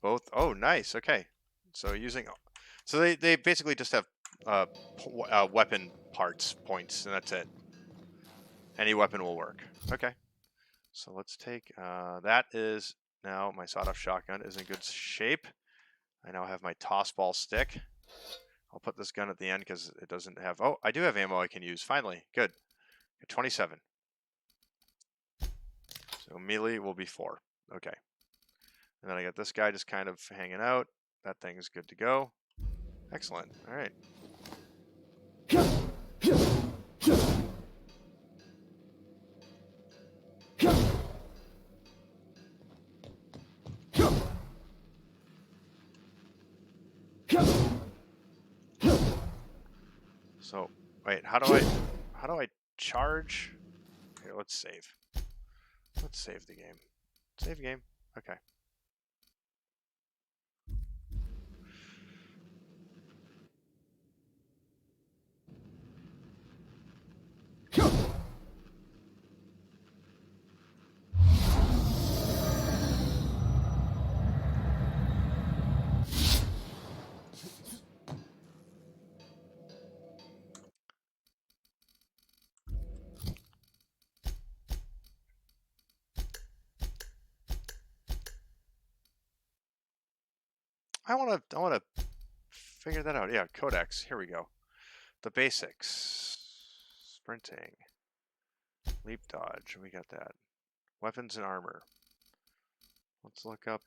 Both. Oh, nice. Okay. So using, so they basically just have weapon parts points, and that's it. Any weapon will work. Okay. So let's take that is now my sawed-off shotgun is in good shape. I now have my toss ball stick. I'll put this gun at the end because it doesn't have... Oh, I do have ammo I can use. Finally. Good. 27. So melee will be 4. Okay. And then I got this guy just kind of hanging out. That thing's good to go. Excellent. All right. So, wait, how do I charge? Here, let's save. Let's save the game. Save game. Okay. I want to figure that out. Yeah, codex. Here we go. The basics. Sprinting. Leap dodge. We got that. Weapons and armor. Let's look up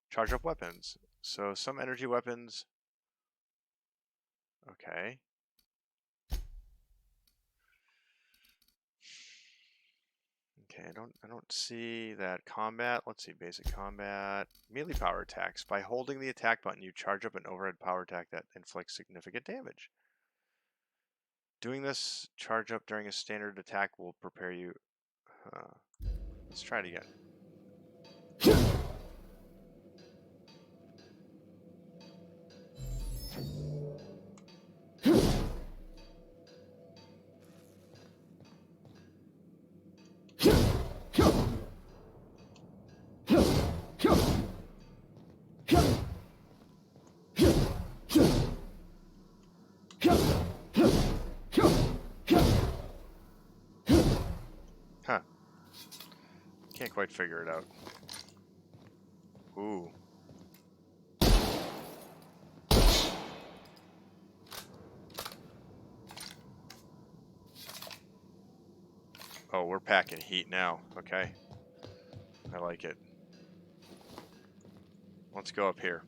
charge up weapons. So some energy weapons. Okay. Okay, I don't see that. Combat. Let's see, basic combat. Melee power attacks. By holding the attack button, you charge up an overhead power attack that inflicts significant damage. Doing this charge up during a standard attack will prepare you. Let's try it again. Huh. Can't quite figure it out. Ooh. Oh, we're packing heat now. Okay. I like it. Let's go up here.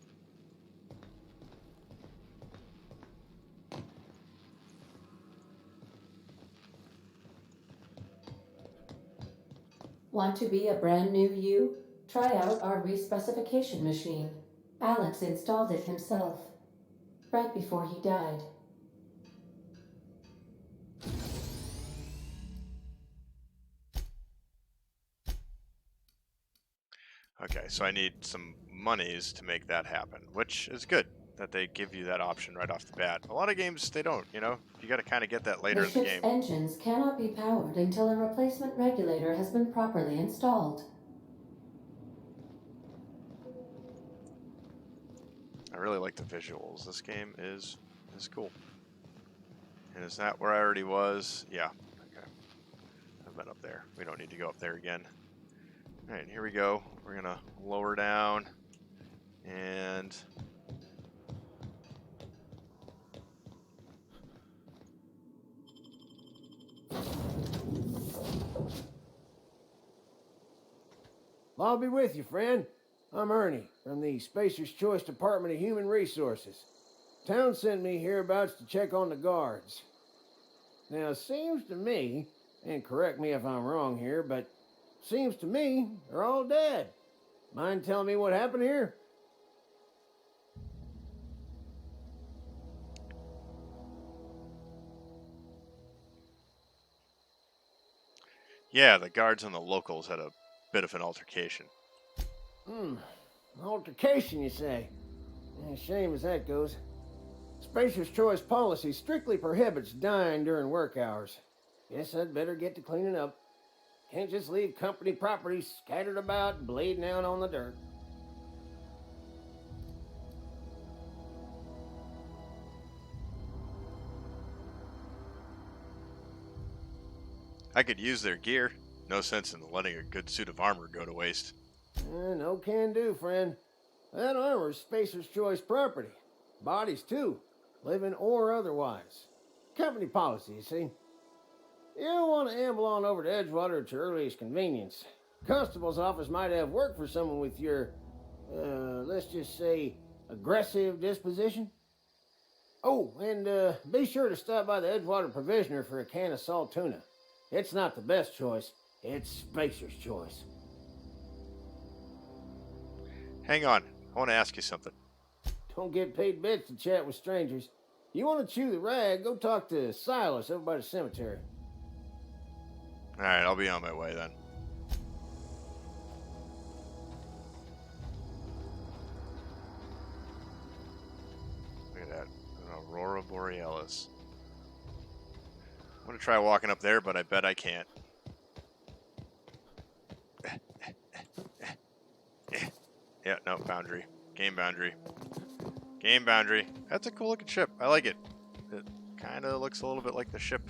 Want to be a brand new you? Try out our respecification machine. Alex installed it himself, right before he died. Okay, so I need some monies to make that happen, which is good that they give you that option right off the bat. A lot of games, they don't, you know? You got to kind of get that later The in the ship's game. engines cannot be powered until a replacement regulator has been properly installed. I really like the visuals. This game is cool. And is that where I already was? Yeah. Okay. I've been up there. We don't need to go up there again. All right, here we go. We're going to lower down and... I'll be with you, friend. I'm Ernie, from the Spacer's Choice Department of Human Resources. Town sent me hereabouts to check on the guards. Now, it seems to me, and correct me if I'm wrong here, but seems to me they're all dead. Mind telling me what happened here? Yeah, the guards and the locals had a bit of an altercation. Altercation, you say? Shame as that goes. Spacer's Choice policy strictly prohibits dying during work hours. Guess I'd better get to cleaning up. Can't just leave company property scattered about, bleeding out on the dirt. I could use their gear. No sense in letting a good suit of armor go to waste. No can do, friend. That armor's Spacer's Choice property. Bodies, too. Living or otherwise. Company policy, you see. You don't want to amble on over to Edgewater at your earliest convenience. Constable's office might have work for someone with your, let's just say, aggressive disposition. Oh, and be sure to stop by the Edgewater Provisioner for a can of salt tuna. It's not the best choice. It's Spacer's Choice. Hang on. I want to ask you something. Don't get paid bits to chat with strangers. You want to chew the rag, go talk to Silas over by the cemetery. Alright, I'll be on my way then. Look at that. An Aurora Borealis. I'm going to try walking up there, but I bet I can't. Yeah, no, boundary. Game boundary. Game boundary. That's a cool looking ship. I like it. It kind of looks a little bit like the ship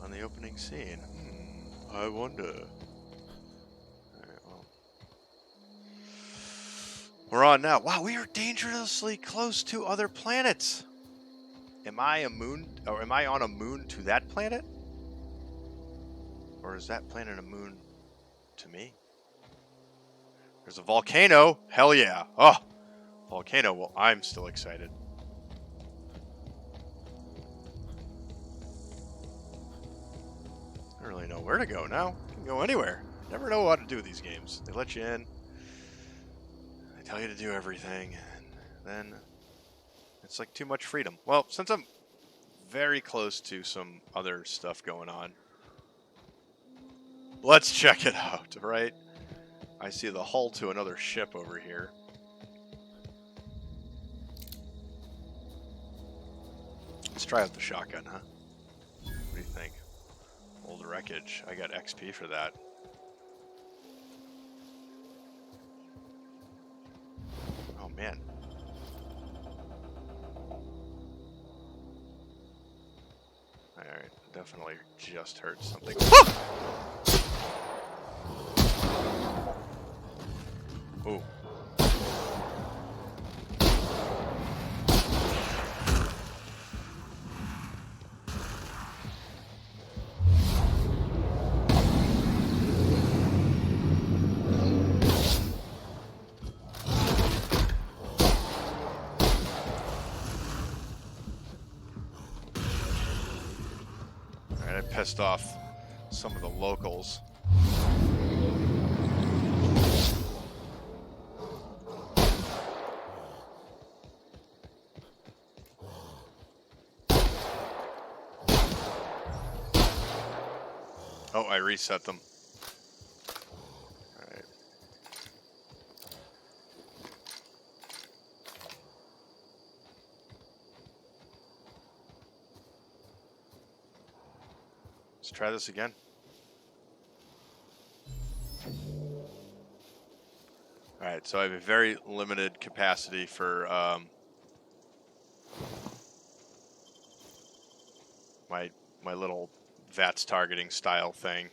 on the opening scene. I wonder. Alright, well. We're on now. Wow, we are dangerously close to other planets. Am I a moon, or am I on a moon to that planet? Or is that planet a moon to me? There's a volcano. Hell yeah. Oh, volcano. Well, I'm still excited. I don't really know where to go now. I can go anywhere. Never know what to do with these games. They let you in. They tell you to do everything. And then it's like too much freedom. Well, since I'm very close to some other stuff going on, let's check it out, right? I see the hull to another ship over here. Let's try out the shotgun, huh? What do you think? Old wreckage. I got XP for that. Oh, man. Alright, definitely just heard something. Ooh. Alright, I pissed off some of the locals. Oh, I reset them. All right. Let's try this again. All right, so I have a very limited capacity for my little VATS targeting style thing.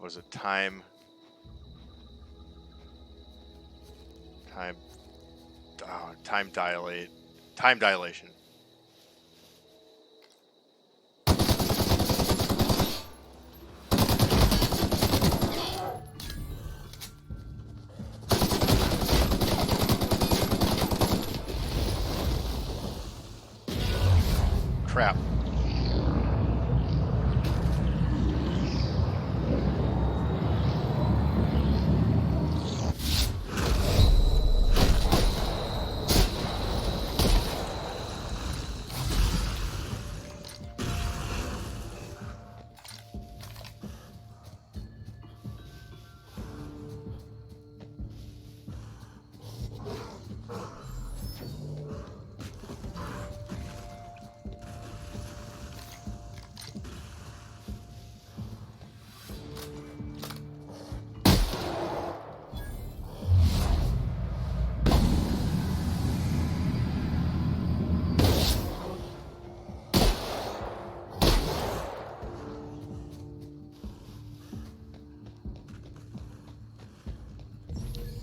Was it time dilation. Crap.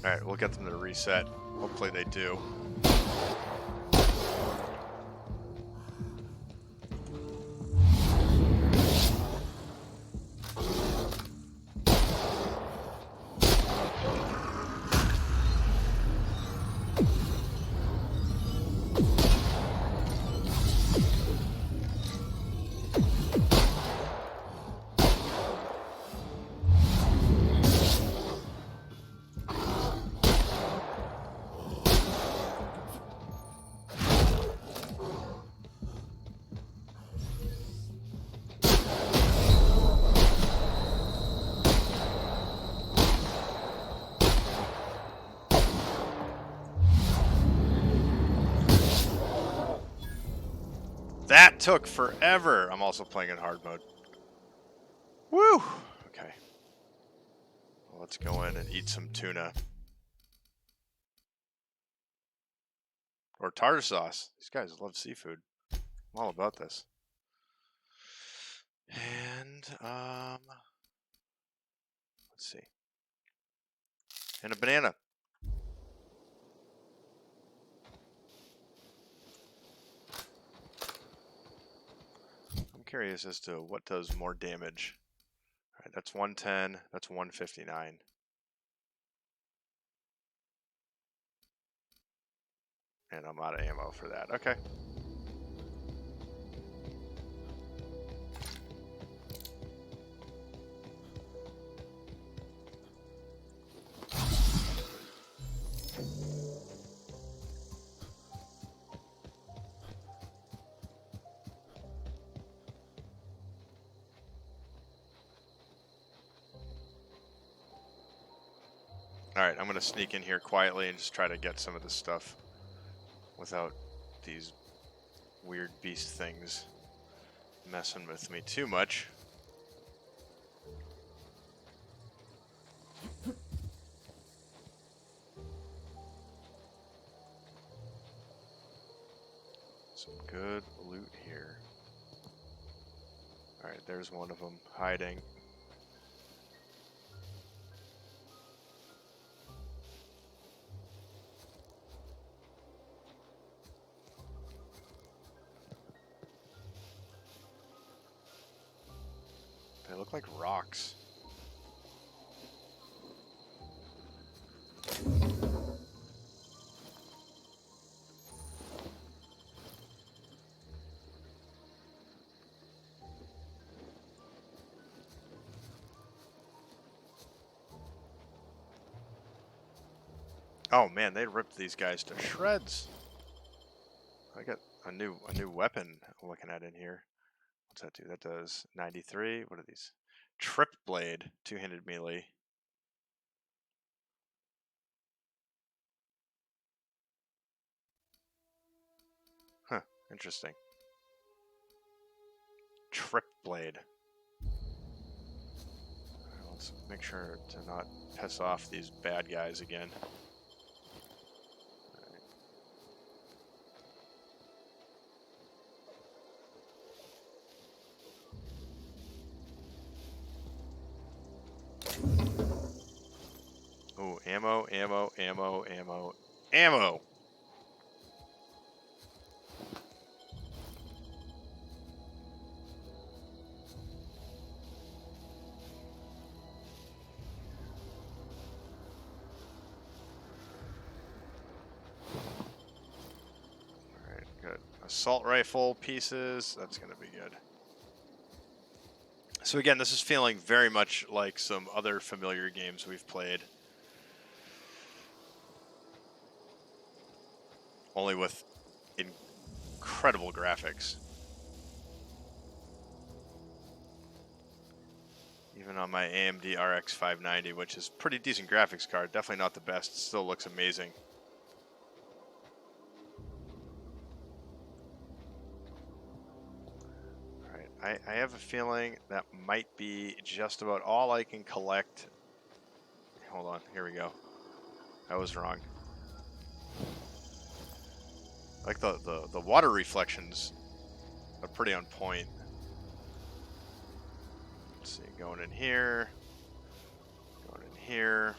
Alright, we'll get them to reset. Hopefully they do. That took forever. I'm also playing in hard mode. Woo! Okay. Well, let's go in and eat some tuna. Or tartar sauce. These guys love seafood. I'm all about this. And, let's see. And a banana. I'm curious as to what does more damage. All right, that's 110. That's 159. And I'm out of ammo for that. Okay. Alright, I'm going to sneak in here quietly and just try to get some of this stuff without these weird beast things messing with me too much. Some good loot here. Alright, there's one of them hiding. They look like rocks. Oh man, they ripped these guys to shreds. I got a new weapon I'm looking at in here. What's that do? That does 93. What are these? Trip blade, two-handed melee. Huh, interesting. Trip blade. Alright, let's make sure to not piss off these bad guys again. Oh, ammo, ammo, ammo, ammo, ammo! Alright, good. Assault rifle pieces, that's gonna be good. So again, this is feeling very much like some other familiar games we've played. Only with incredible graphics. Even on my AMD RX 590, which is pretty decent graphics card, definitely not the best, still looks amazing. Alright, I have a feeling that might be just about all I can collect. Hold on, here we go. I was wrong. Like the water reflections are pretty on point. Let's see, going in here, going in here.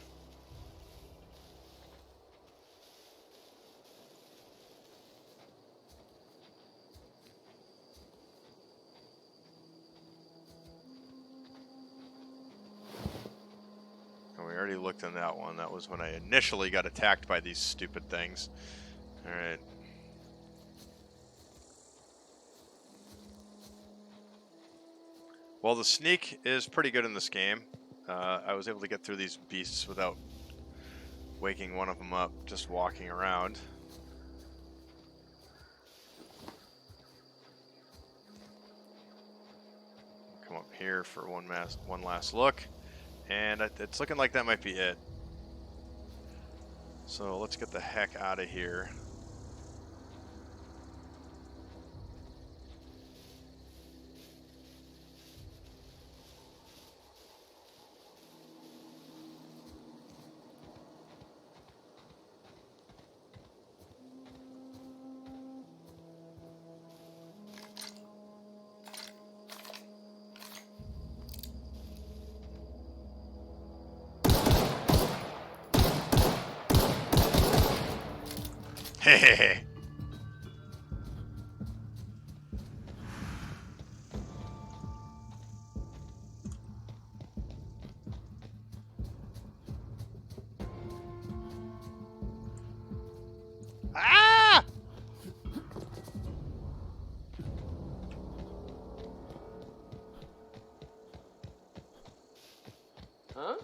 already looked in that one. That was when I initially got attacked by these stupid things. Alright. Well, the sneak is pretty good in this game. I was able to get through these beasts without waking one of them up, just walking around. Come up here for one last look, and it's looking like that might be it. So let's get the heck out of here. Hehehe. Ah! Huh?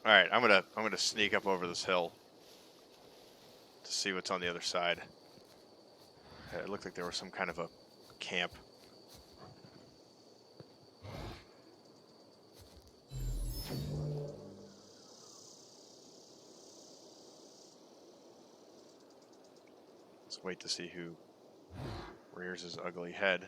All right, I'm gonna sneak up over this hill to see what's on the other side. It looked like there was some kind of a camp. Let's wait to see who rears his ugly head.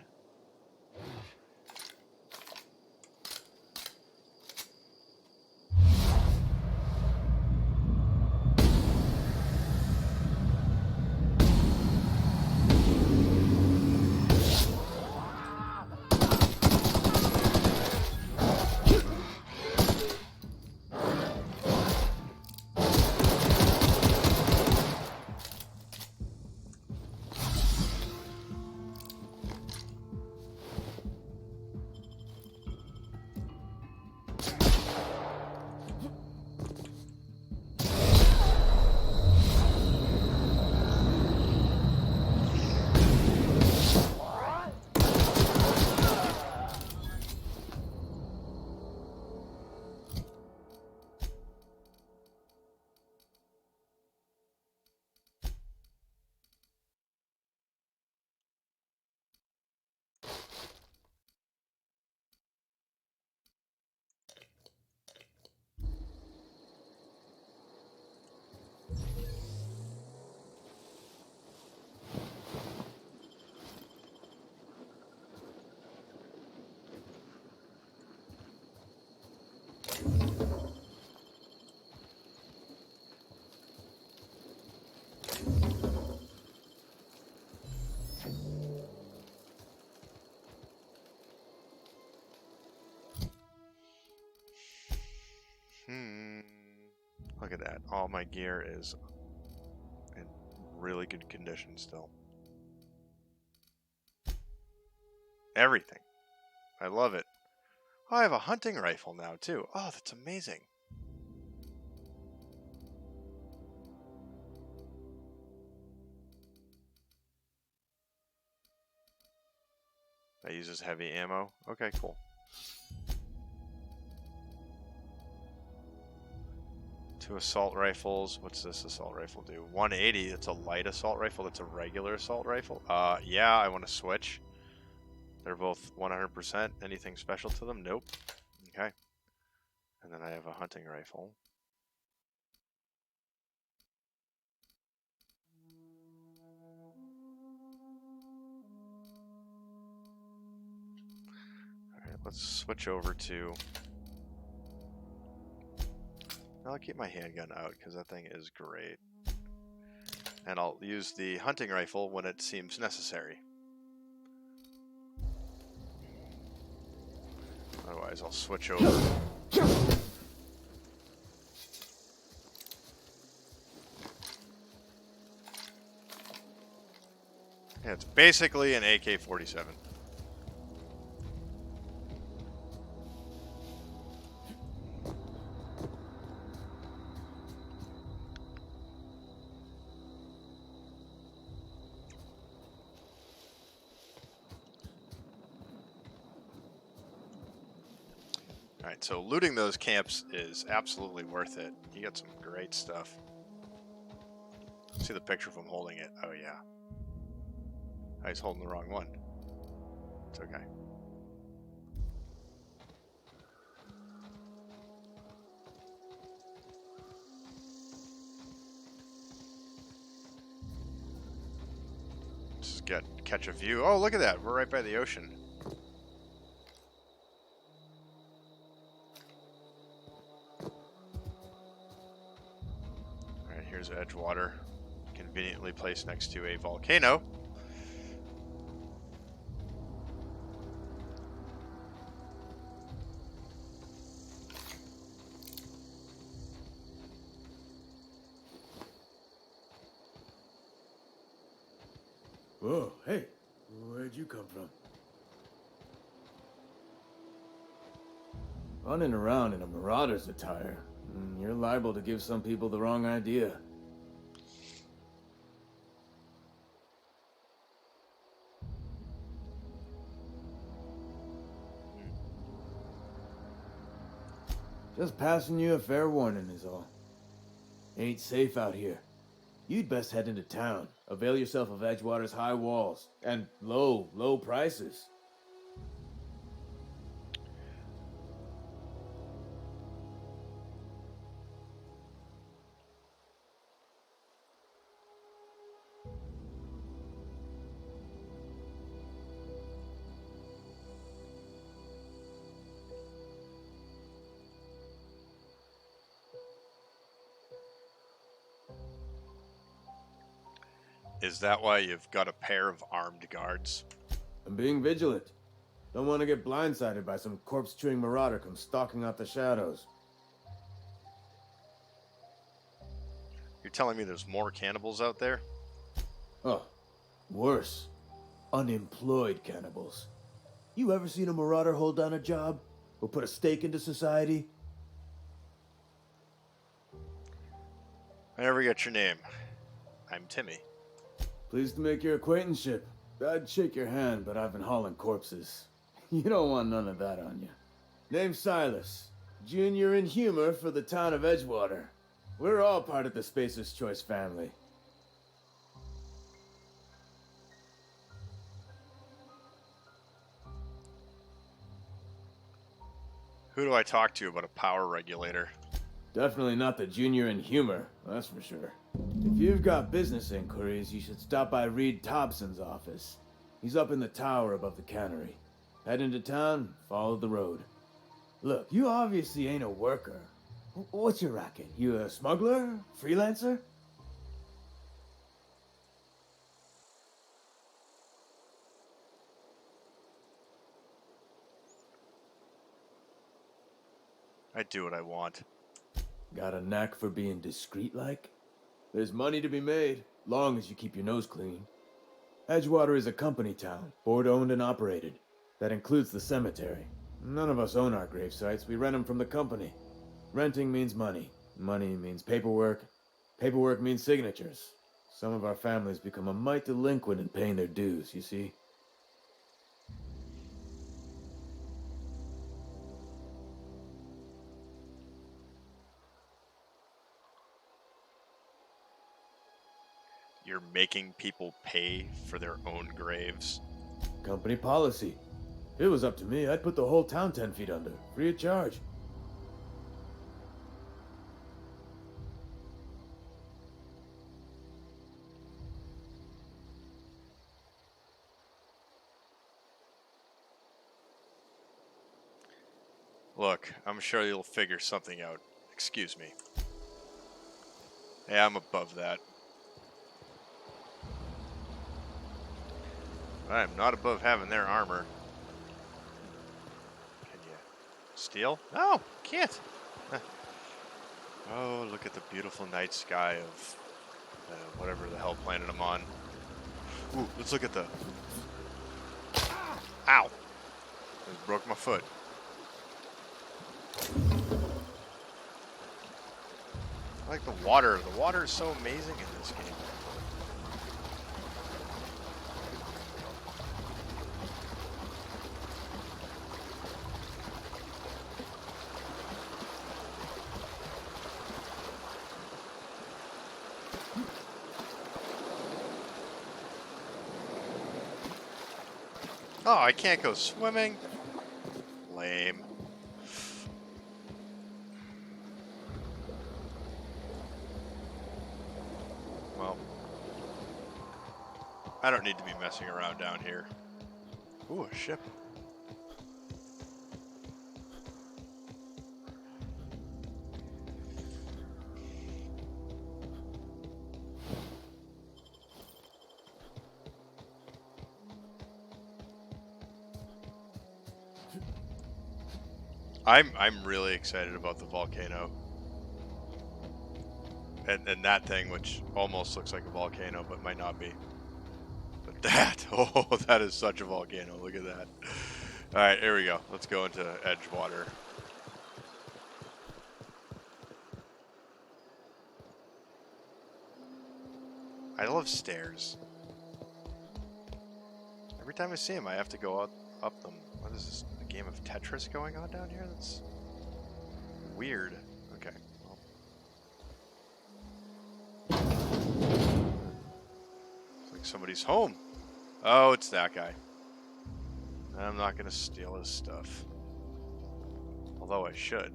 Look at that. All my gear is in really good condition still. Everything. I love it. Oh, I have a hunting rifle now, too. Oh, that's amazing. That uses heavy ammo. Okay, cool. 2 assault rifles. What's this assault rifle do? 180. It's a light assault rifle. That's a regular assault rifle. Yeah, I want to switch. They're both 100%. Anything special to them? Nope. Okay. And then I have a hunting rifle. Alright, let's switch over to... I'll keep my handgun out because that thing is great. And I'll use the hunting rifle when it seems necessary. Otherwise, I'll switch over. Yeah, it's basically an AK-47. Alright, so looting those camps is absolutely worth it. You get some great stuff. See the picture of him holding it. Oh, yeah. Oh, he's holding the wrong one. It's okay. Just catch a view. Oh, look at that. We're right by the ocean. Alright, here's Edgewater. Conveniently placed next to a volcano. Whoa, hey, where'd you come from? Running around in a marauder's attire. You're liable to give some people the wrong idea. Just passing you a fair warning is all. Ain't safe out here. You'd best head into town. Avail yourself of Edgewater's high walls and low prices. Is that why you've got a pair of armed guards? I'm being vigilant. Don't want to get blindsided by some corpse-chewing marauder come stalking out the shadows. You're telling me there's more cannibals out there? Oh, worse. Unemployed cannibals. You ever seen a marauder hold down a job? Or put a stake into society? I never get your name. I'm Timmy. Pleased to make your acquaintanceship. I'd shake your hand, but I've been hauling corpses. You don't want none of that on you. Name's Silas. Junior in humor for the town of Edgewater. We're all part of the Spacer's Choice family. Who do I talk to about a power regulator? Definitely not the junior in humor, that's for sure. If you've got business inquiries, you should stop by Reed Thompson's office. He's up in the tower above the cannery. Head into town, follow the road. Look, you obviously ain't a worker. What's your racket? You a smuggler? Freelancer? I do what I want. Got a knack for being discreet-like? There's money to be made, long as you keep your nose clean. Edgewater is a company town, board-owned and operated. That includes the cemetery. None of us own our grave sites, we rent them from the company. Renting means money. Money means paperwork. Paperwork means signatures. Some of our families become a mite delinquent in paying their dues, you see? you're making people pay for their own graves. Company policy. If it was up to me, I'd put the whole town 10 feet under, free of charge. Look, I'm sure you'll figure something out. Excuse me. Hey, I'm above that. I'm not above having their armor. Can you steal? No, can't. Oh, look at the beautiful night sky of whatever the hell planet I'm on. Ooh, let's look at the... Ow! I broke my foot. I like the water. The water is so amazing in this game. Oh, I can't go swimming? Lame. Well, I don't need to be messing around down here. Ooh, a ship. I'm really excited about the volcano. And that thing, which almost looks like a volcano, but might not be. But that, oh, that is such a volcano. Look at that. Alright, here we go. Let's go into Edgewater. I love stairs. Every time I see them, I have to go up them. What is this? A game of Tetris going on down here? That's weird. Okay. Well. Looks like somebody's home. Oh, it's that guy. I'm not going to steal his stuff. Although I should.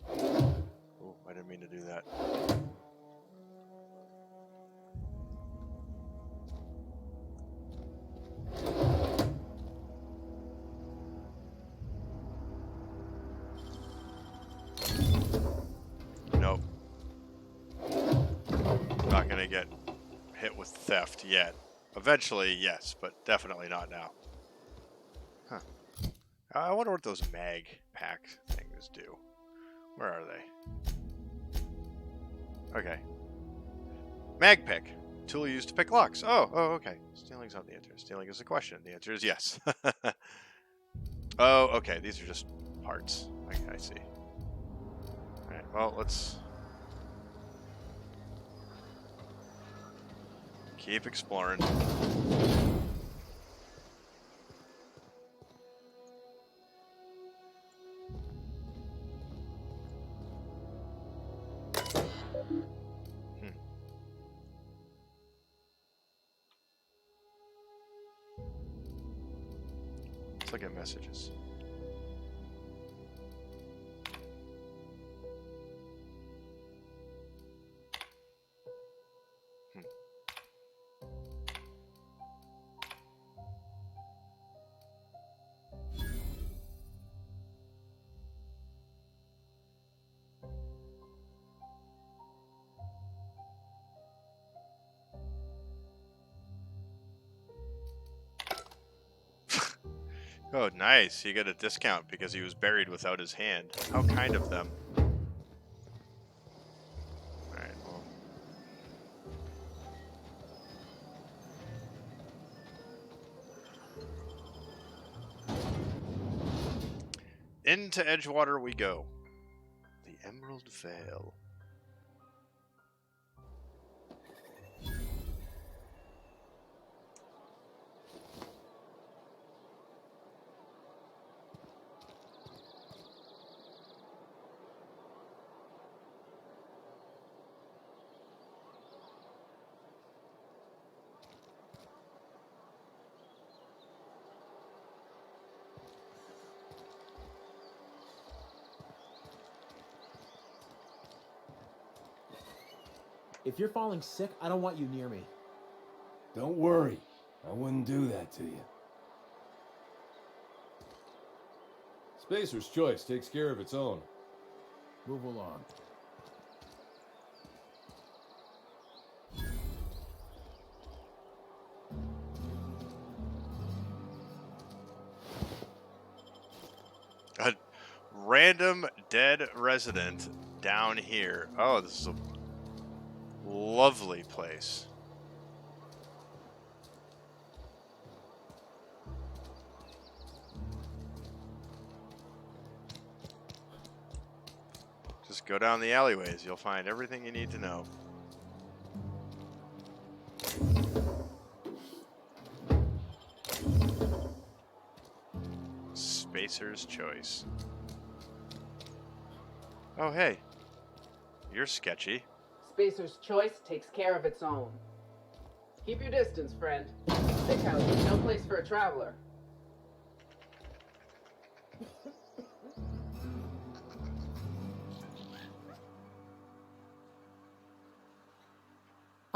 Oh, I didn't mean to do that. Nope. Not going to get hit with theft yet. Eventually, yes, but definitely not now. Huh. I wonder what those mag pack things do. Where are they? Okay. Mag pick. Tool used to pick locks. Oh, okay. Stealing's not the answer. Stealing is the question. The answer is yes. Oh, okay. These are just parts. I see. Alright, well, let's keep exploring. Let's look at messages. Oh, nice. He got a discount because he was buried without his hand. How kind of them. Alright, well. Into Edgewater we go. The Emerald Vale. If you're falling sick, I don't want you near me. Don't worry. I wouldn't do that to you. Spacer's choice takes care of its own. Move along. A random dead resident down here. Oh, this is a lovely place. Just go down the alleyways. You'll find everything you need to know. Spacer's choice. Oh, hey. You're sketchy. Spacer's choice takes care of its own. Keep your distance, friend. Sick house is no place for a traveler.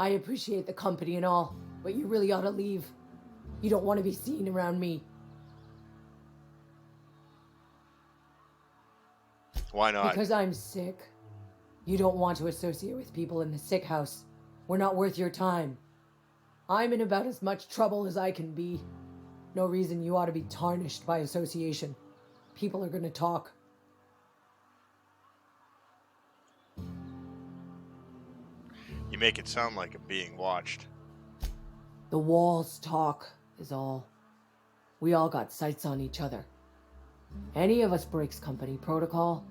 I appreciate the company and all, but you really ought to leave. You don't want to be seen around me. Why not? Because I'm sick. You don't want to associate with people in the sick house. We're not worth your time. I'm in about as much trouble as I can be. No reason you ought to be tarnished by association. People are gonna talk. You make it sound like I'm being watched. The walls talk, is all. We all got sights on each other. Any of us breaks company protocol,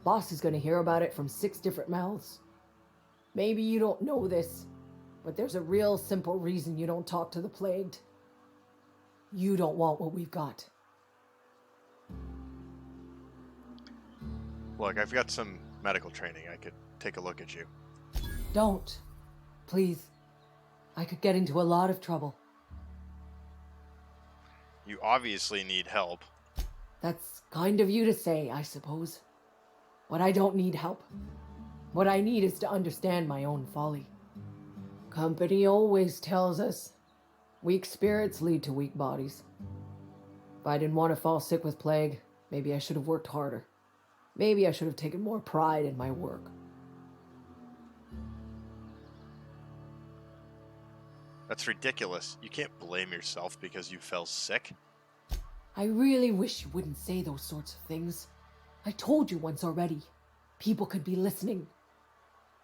boss is gonna hear about it from 6 different mouths. Maybe you don't know this, but there's a real simple reason you don't talk to the plagued. You don't want what we've got. Look, I've got some medical training. I could take a look at you. Don't. Please. I could get into a lot of trouble. You obviously need help. That's kind of you to say, I suppose. But I don't need help. What I need is to understand my own folly. Company always tells us weak spirits lead to weak bodies. If I didn't want to fall sick with plague, maybe I should have worked harder. Maybe I should have taken more pride in my work. That's ridiculous. You can't blame yourself because you fell sick. I really wish you wouldn't say those sorts of things. I told you once already. People could be listening.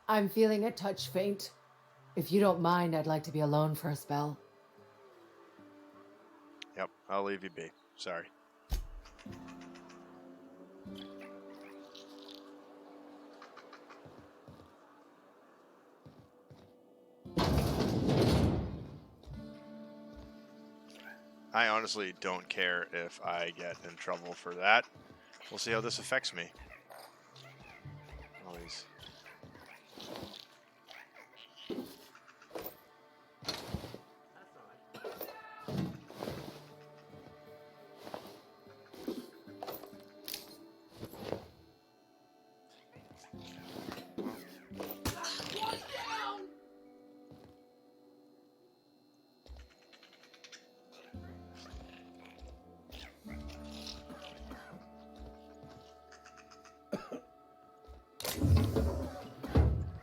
I'm feeling a touch faint. If you don't mind, I'd like to be alone for a spell. Yep, I'll leave you be. Sorry. I honestly don't care if I get in trouble for that. We'll see how this affects me. All these.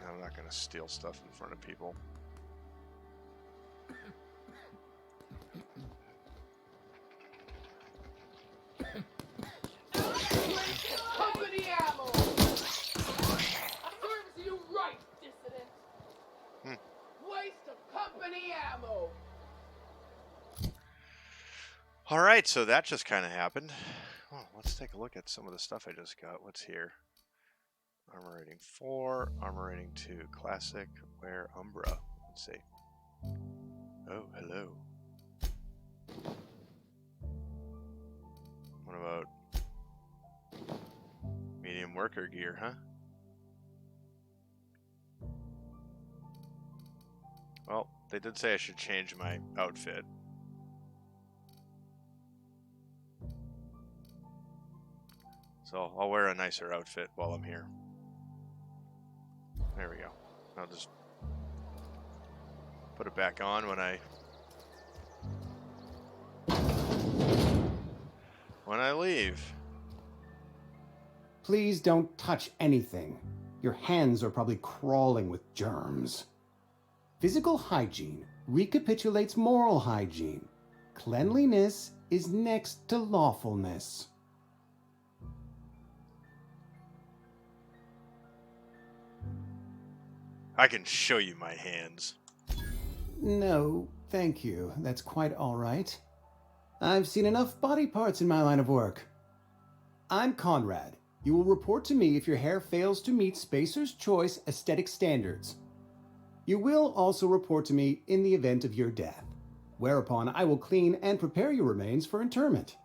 I'm not going to steal stuff in front of people. Company ammo! Serves you right, dissident! Waste of company ammo! Alright, so that just kind of happened. Well, let's take a look at some of the stuff I just got. What's here? Armor rating 4, armor rating 2, classic, wear Umbra. Let's see. Oh, hello. What about medium worker gear, huh? Well, they did say I should change my outfit. So I'll wear a nicer outfit while I'm here. There we go. I'll just put it back on when I leave. Please don't touch anything. Your hands are probably crawling with germs. Physical hygiene recapitulates moral hygiene. Cleanliness is next to lawfulness. I can show you my hands. No, thank you. That's quite all right. I've seen enough body parts in my line of work. I'm Conrad. You will report to me if your hair fails to meet Spacer's Choice aesthetic standards. You will also report to me in the event of your death, whereupon I will clean and prepare your remains for interment.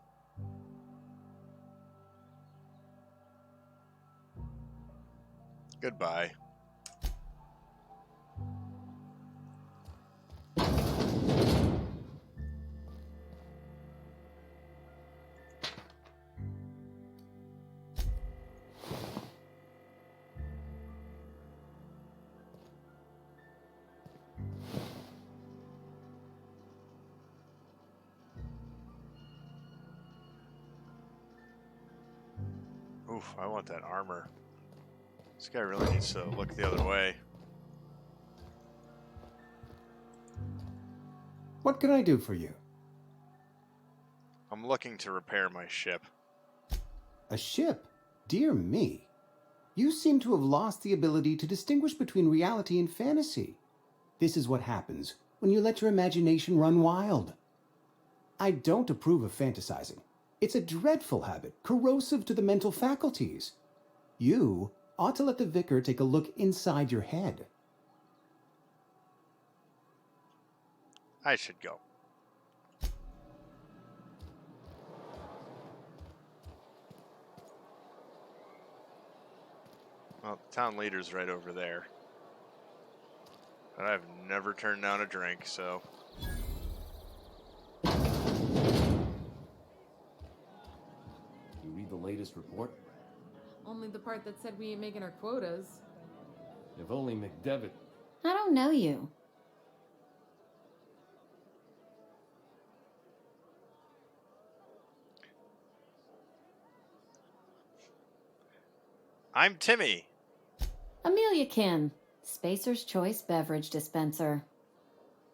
Goodbye. Oof, I want that armor. This guy really needs to look the other way. What can I do for you? I'm looking to repair my ship. A ship? Dear me. You seem to have lost the ability to distinguish between reality and fantasy. This is what happens when you let your imagination run wild. I don't approve of fantasizing. It's a dreadful habit, corrosive to the mental faculties. You ought to let the vicar take a look inside your head. I should go. Well, the town leader's right over there. But I've never turned down a drink, so... You read the latest report? Only the part that said we ain't making our quotas. If only McDevitt. I don't know you. I'm Timmy. Amelia Kin, Spacer's Choice beverage dispenser.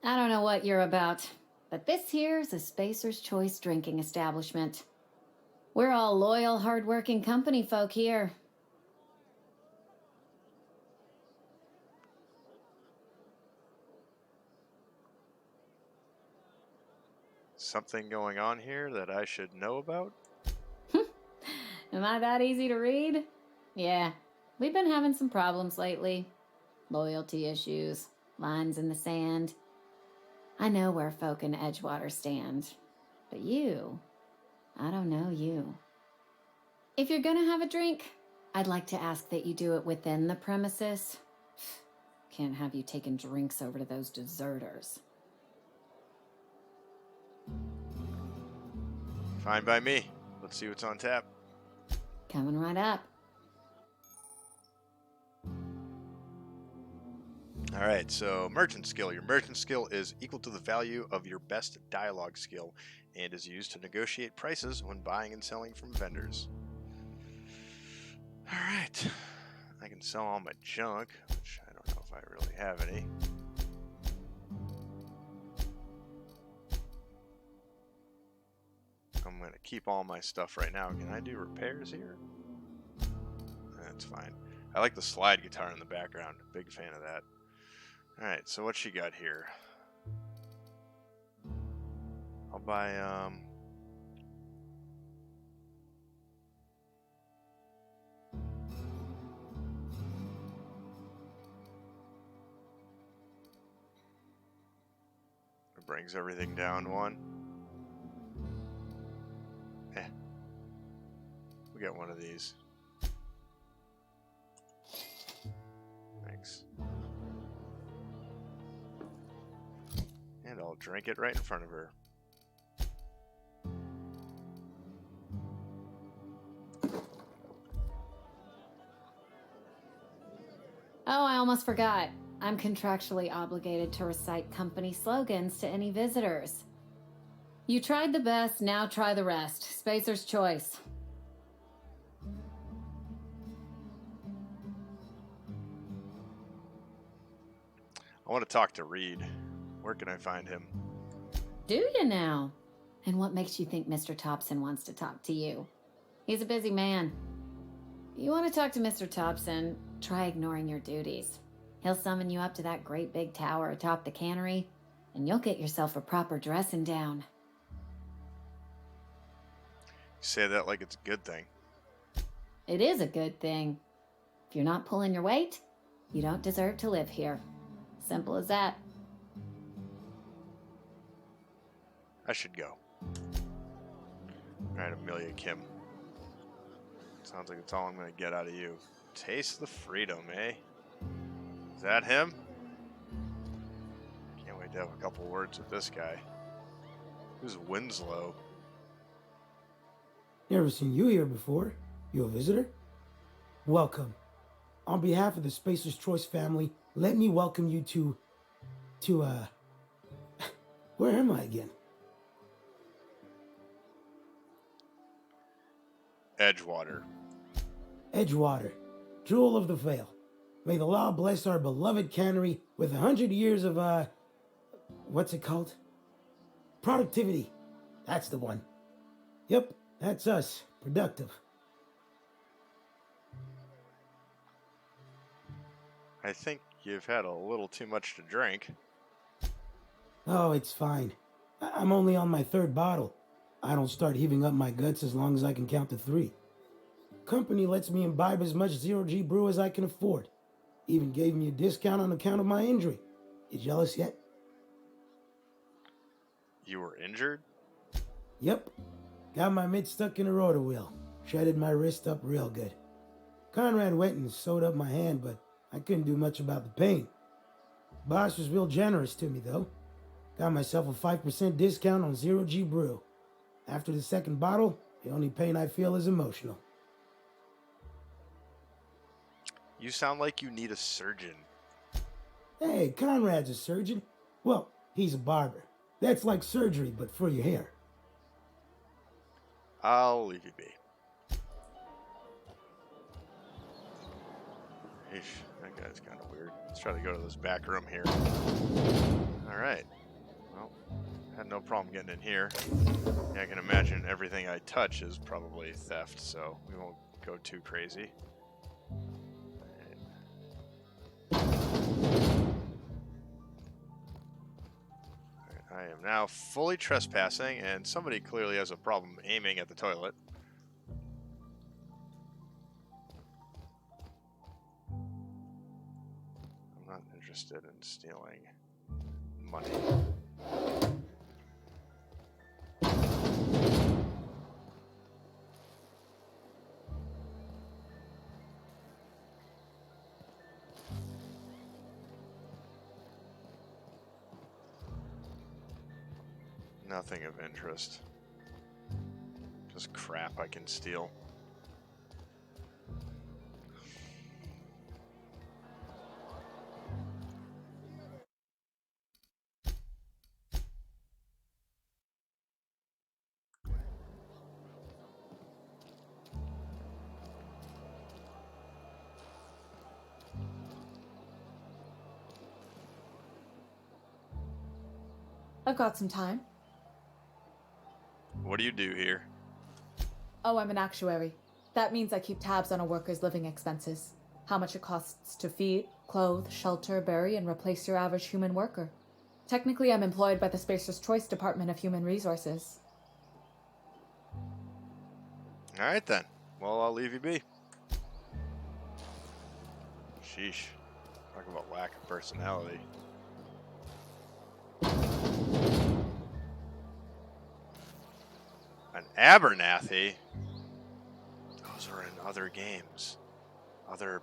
I don't know what you're about, but this here's a Spacer's Choice drinking establishment. We're all loyal, hard-working company folk here. Something going on here that I should know about? Am I that easy to read? Yeah, we've been having some problems lately. Loyalty issues, lines in the sand. I know where folk in Edgewater stand. But you, I don't know you. If you're gonna have a drink, I'd like to ask that you do it within the premises. Can't have you taking drinks over to those deserters. Fine by me. Let's see what's on tap. Coming right up. Alright, so merchant skill. Your merchant skill is equal to the value of your best dialogue skill and is used to negotiate prices when buying and selling from vendors. Alright, I can sell all my junk, which I don't know if I really have any. I'm going to keep all my stuff right now. Can I do repairs here? That's fine. I like the slide guitar in the background. Big fan of that. Alright, so what she got here? I'll buy, it brings everything down one. We got one of these. Thanks. And I'll drink it right in front of her. Oh, I almost forgot. I'm contractually obligated to recite company slogans to any visitors. You tried the best, now try the rest. Spacer's choice. I want to talk to Reed. Where can I find him? Do you now? And what makes you think Mr. Thompson wants to talk to you? He's a busy man. You want to talk to Mr. Thompson, try ignoring your duties. He'll summon you up to that great big tower atop the cannery, and you'll get yourself a proper dressing down. You say that like it's a good thing. It is a good thing. If you're not pulling your weight, you don't deserve to live here. Simple as that. I should go. Alright, Amelia Kim. Sounds like it's all I'm going to get out of you. Taste the freedom, eh? Is that him? Can't wait to have a couple words with this guy. Who's Winslow? Never seen you here before. You a visitor? Welcome. On behalf of the Spacer's Choice family, let me welcome you to where am I again? Edgewater. Edgewater, jewel of the Vale. May the law bless our beloved cannery with 100 years of, what's it called? Productivity. That's the one. Yep, that's us. Productive. I think you've had a little too much to drink. Oh, it's fine. I'm only on my third bottle. I don't start heaving up my guts as long as I can count to 3. Company lets me imbibe as much zero-G brew as I can afford. Even gave me a discount on account of my injury. You jealous yet? You were injured? Yep. Got my mid stuck in a rotor wheel. Shredded my wrist up real good. Conrad went and sewed up my hand, but I couldn't do much about the pain. Boss was real generous to me, though. Got myself a 5% discount on zero-G brew. After the second bottle, the only pain I feel is emotional. You sound like you need a surgeon. Hey, Conrad's a surgeon. Well, he's a barber. That's like surgery, but for your hair. I'll leave you be. Eesh, that guy's kind of weird. Let's try to go to this back room here. Alright. Well, had no problem getting in here. Yeah, I can imagine everything I touch is probably theft, so we won't go too crazy. I am now fully trespassing, and somebody clearly has a problem aiming at the toilet. I'm not interested in stealing money. Nothing of interest. Just crap I can steal. I've got some time. What do you do here? Oh, I'm an actuary. That means I keep tabs on a worker's living expenses. How much it costs to feed, clothe, shelter, bury, and replace your average human worker. Technically, I'm employed by the Spacer's Choice Department of Human Resources. Alright then. Well, I'll leave you be. Sheesh. Talk about lack of personality. An Abernathy? Those are in other games. Other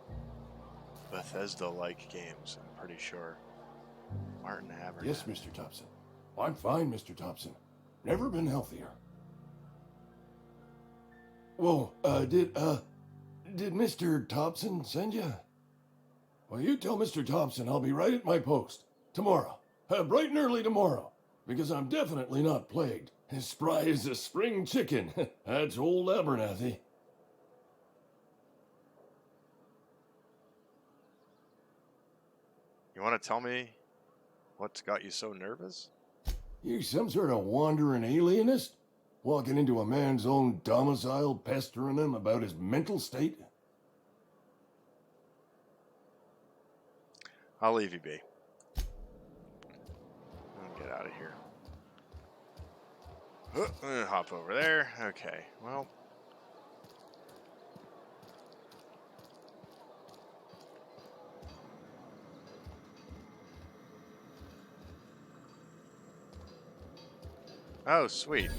Bethesda-like games, I'm pretty sure. Martin Abernathy. Yes, Mr. Thompson. I'm fine, Mr. Thompson. Never been healthier. Whoa, did Mr. Thompson send you? Well, you tell Mr. Thompson I'll be right at my post. Tomorrow. Bright and early tomorrow. Because I'm definitely not plagued. As spry as a spring chicken. That's old Abernathy. You want to tell me what's got you so nervous? You some sort of wandering alienist? Walking into a man's own domicile, pestering him about his mental state? I'll leave you be. I'll get out of here. Hop over there. Okay, well. Oh, sweet.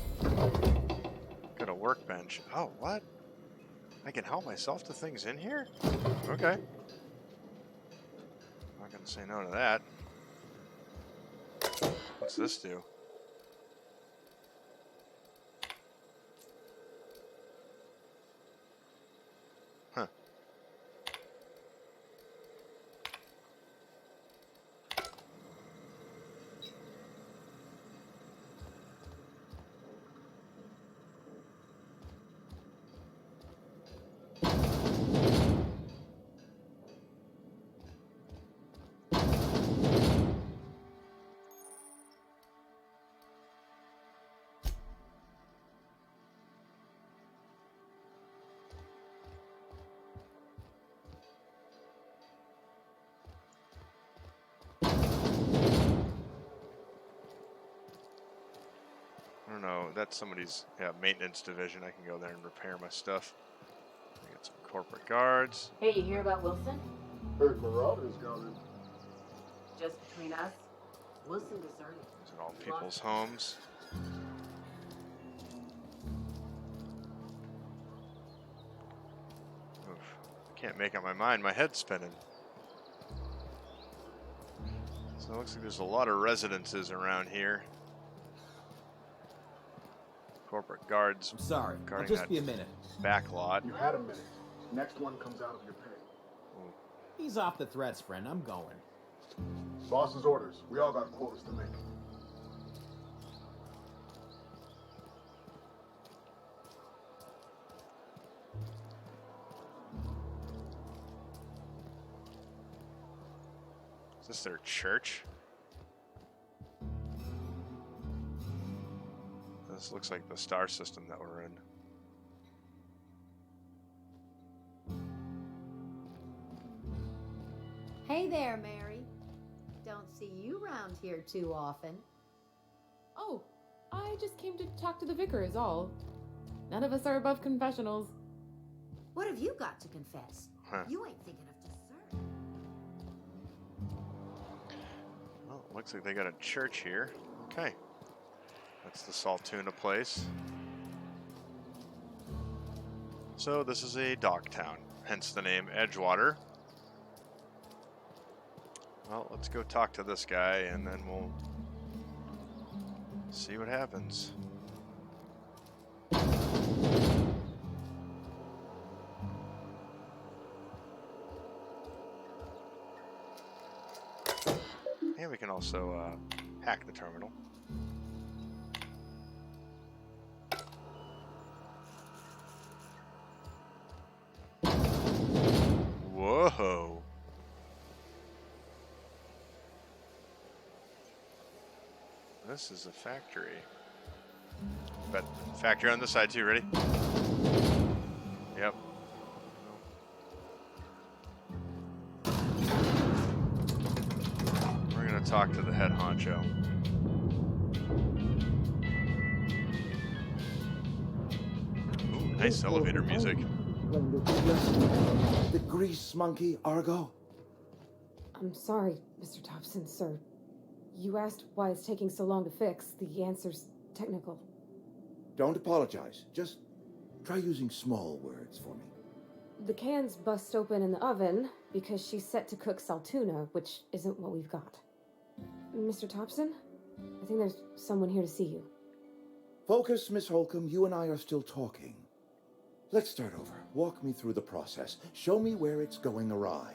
Got a workbench. Oh, what? I can help myself to things in here? Okay. Not gonna say no to that. What's this do? Huh. I don't know, that's somebody's maintenance division. I can go there and repair my stuff. I got some corporate guards. Hey, you hear about Wilson? Heard Marauders going. Just between us, Wilson deserted. These are all people's homes. Oof. I can't make up my mind. My head's spinning. So it looks like there's a lot of residences around here. Corporate guards. I'm sorry. I'll just be a minute. Back lot. You had a minute. Next one comes out of your pay. Ease off the threats, friend. I'm going. Boss's orders. We all got quotas to make. Is this their church? This looks like the star system that we're in. Hey there, Mary. Don't see you around here too often. Oh, I just came to talk to the vicar is all. None of us are above confessionals. What have you got to confess? Huh. You ain't thinking of dessert. Well, looks like they got a church here. Okay. That's the Saltuna place. So this is a dock town, hence the name Edgewater. Well, let's go talk to this guy and then we'll see what happens. And we can also hack the terminal. Whoa. This is a factory. But factory on this side too, ready? Yep. We're gonna talk to the head honcho. Ooh, nice elevator music. The grease monkey, Argo? I'm sorry, Mr. Thompson, sir. You asked why it's taking so long to fix. The answer's technical. Don't apologize. Just try using small words for me. The can's bust open in the oven because she's set to cook saltuna, which isn't what we've got. Mr. Thompson? I think there's someone here to see you. Focus, Miss Holcomb. You and I are still talking. Let's start over. Walk me through the process. Show me where it's going awry.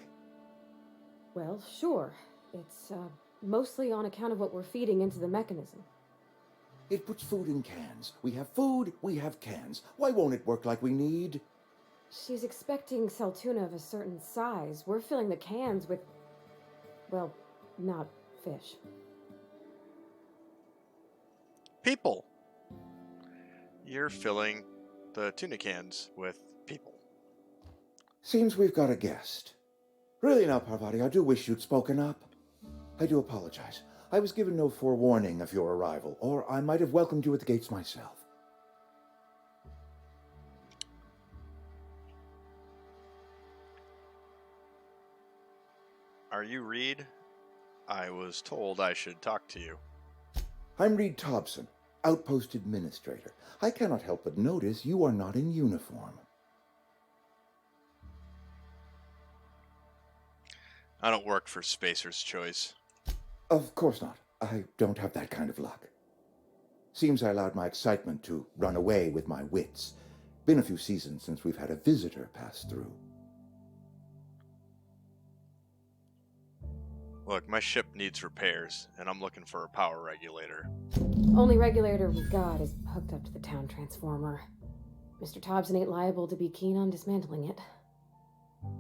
Well, sure. It's, mostly on account of what we're feeding into the mechanism. It puts food in cans. We have food, we have cans. Why won't it work like we need? She's expecting Saltuna of a certain size. We're filling the cans with, well, not fish. People. You're filling the tuna cans with people. Seems we've got a guest. Really now, Parvati, I do wish you'd spoken up. I do apologize. I was given no forewarning of your arrival, or I might have welcomed you at the gates myself. Are you Reed? I was told I should talk to you. I'm Reed Thompson, Outpost Administrator. I cannot help but notice you are not in uniform. I don't work for Spacer's Choice. Of course not. I don't have that kind of luck. Seems I allowed my excitement to run away with my wits. Been a few seasons since we've had a visitor pass through. Look, my ship needs repairs, and I'm looking for a power regulator. Only regulator we got is hooked up to the town transformer. Mr. Thompson ain't liable to be keen on dismantling it.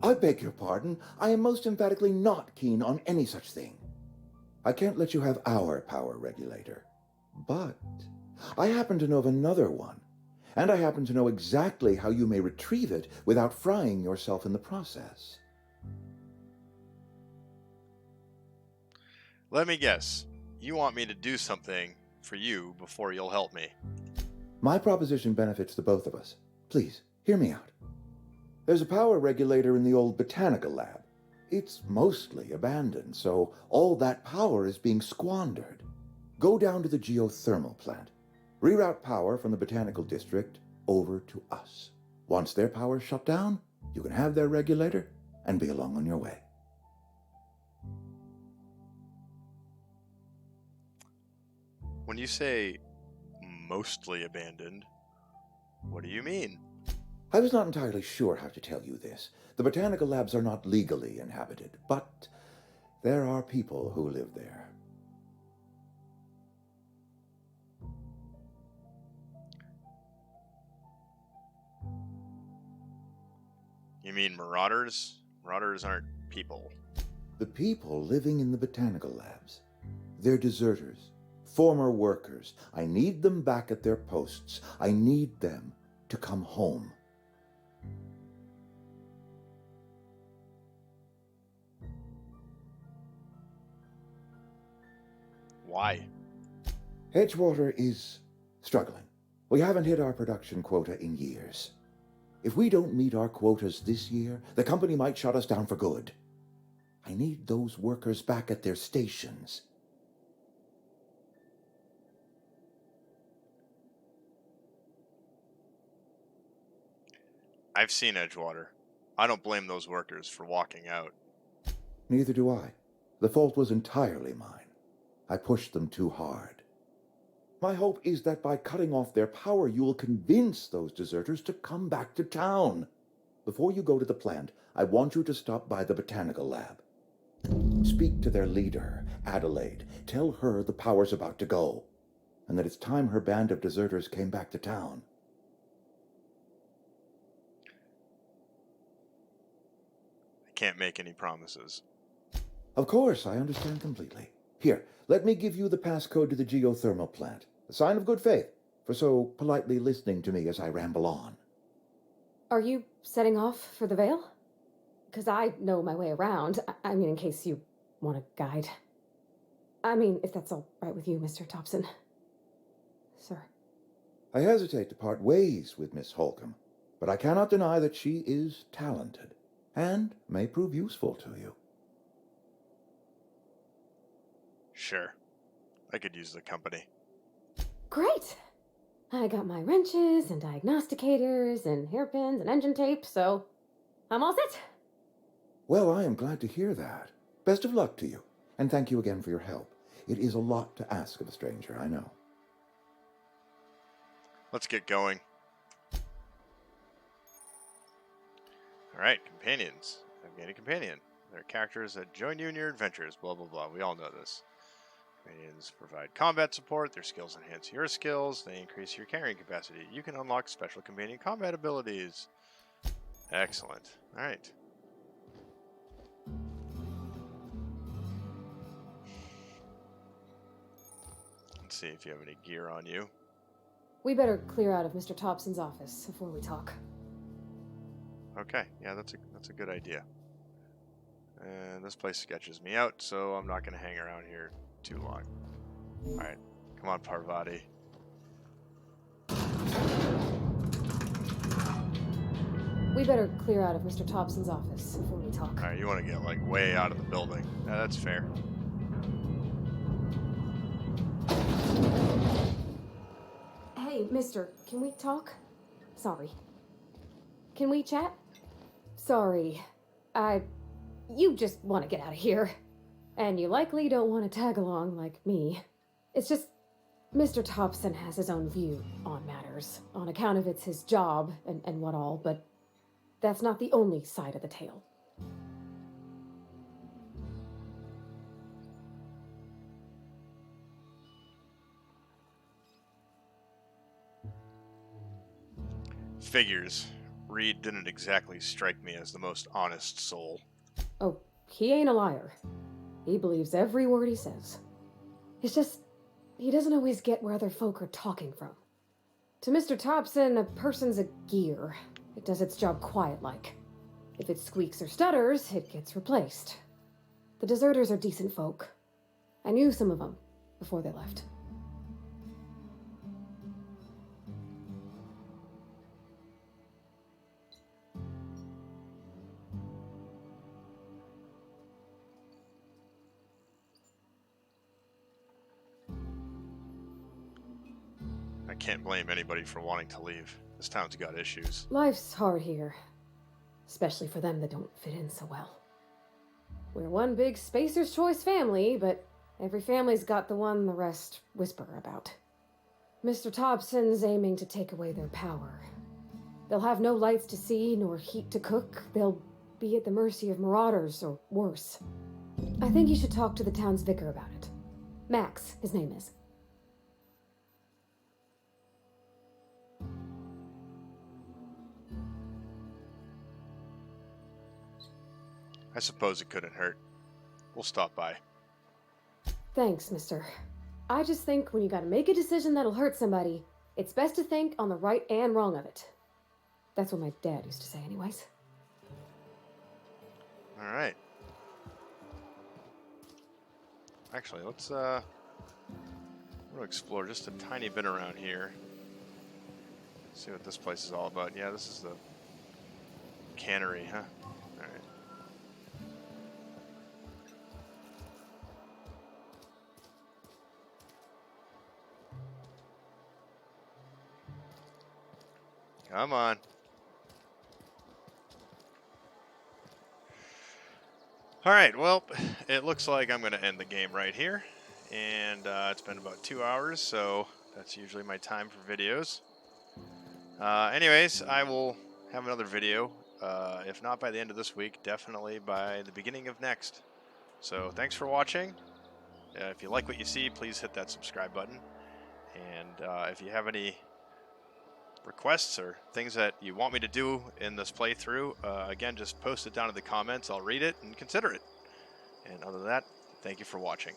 I beg your pardon. I am most emphatically not keen on any such thing. I can't let you have our power regulator. But I happen to know of another one, and I happen to know exactly how you may retrieve it without frying yourself in the process. Let me guess. You want me to do something for you before you'll help me. My proposition benefits the both of us. Please, hear me out. There's a power regulator in the old botanical lab. It's mostly abandoned, so all that power is being squandered. Go down to the geothermal plant. Reroute power from the botanical district over to us. Once their power's shut down, you can have their regulator and be along on your way. When you say mostly abandoned, what do you mean? I was not entirely sure how to tell you this. The botanical labs are not legally inhabited, but there are people who live there. You mean marauders? Marauders aren't people. The people living in the botanical labs. They're deserters, former workers. I need them back at their posts. I need them to come home. Why? Edgewater is struggling. We haven't hit our production quota in years. If we don't meet our quotas this year, the company might shut us down for good. I need those workers back at their stations. I've seen Edgewater. I don't blame those workers for walking out. Neither do I. The fault was entirely mine. I pushed them too hard. My hope is that by cutting off their power, you will convince those deserters to come back to town. Before you go to the plant, I want you to stop by the botanical lab. Speak to their leader, Adelaide. Tell her the power's about to go, and that it's time her band of deserters came back to town. I can't make any promises. Of course, I understand completely. Here, let me give you the passcode to the geothermal plant. A sign of good faith for so politely listening to me as I ramble on. Are you setting off for the Vale? Because I know my way around. I mean, in case you want a guide. I mean, if that's all right with you, Mr. Thompson. Sir. I hesitate to part ways with Miss Holcomb, but I cannot deny that she is talented and may prove useful to you. Sure. I could use the company. Great! I got my wrenches and diagnosticators and hairpins and engine tape, so I'm all set. Well, I am glad to hear that. Best of luck to you, and thank you again for your help. It is a lot to ask of a stranger, I know. Let's get going. Alright, companions. I've gained a companion. There are characters that join you in your adventures, blah, blah, blah. We all know this. Companions provide combat support. Their skills enhance your skills. They increase your carrying capacity. You can unlock special companion combat abilities. Excellent. All right. Let's see if you have any gear on you. We better clear out of Mr. Thompson's office before we talk. Okay, yeah, that's a good idea. And this place sketches me out, so I'm not going to hang around here too long. All right, come on, Parvati. We better clear out of Mr. Thompson's office before we talk. All right, you want to get like way out of the building. Yeah, that's fair. Hey, mister, can we talk? Sorry. Can we chat? Sorry. You just want to get out of here. And you likely don't want to tag along like me. It's just, Mr. Thompson has his own view on matters, on account of it's his job and what all, but that's not the only side of the tale. Figures. Reed didn't exactly strike me as the most honest soul. Oh, he ain't a liar. He believes every word he says. It's just, he doesn't always get where other folk are talking from. To Mr. Thompson, a person's a gear. It does its job quiet-like. If it squeaks or stutters, it gets replaced. The deserters are decent folk. I knew some of them before they left. I can't blame anybody for wanting to leave. This town's got issues. Life's hard here. Especially for them that don't fit in so well. We're one big Spacer's Choice family, but every family's got the one the rest whisper about. Mr. Thompson's aiming to take away their power. They'll have no lights to see, nor heat to cook. They'll be at the mercy of marauders, or worse. I think you should talk to the town's vicar about it. Max, his name is. I suppose it couldn't hurt. We'll stop by. Thanks, mister. I just think when you gotta make a decision that'll hurt somebody, it's best to think on the right and wrong of it. That's what my dad used to say anyways. All right. Actually, let's we'll explore just a tiny bit around here. See what this place is all about. Yeah, this is the cannery, huh? All right. Come on. Alright, well, it looks like I'm going to end the game right here. And it's been about 2 hours, so that's usually my time for videos. Anyways, I will have another video. If not by the end of this week, definitely by the beginning of next. So thanks for watching. If you like what you see, please hit that subscribe button. And if you have any requests or things that you want me to do in this playthrough, again, just post it down in the comments. I'll read it and consider it. And other than that, thank you for watching.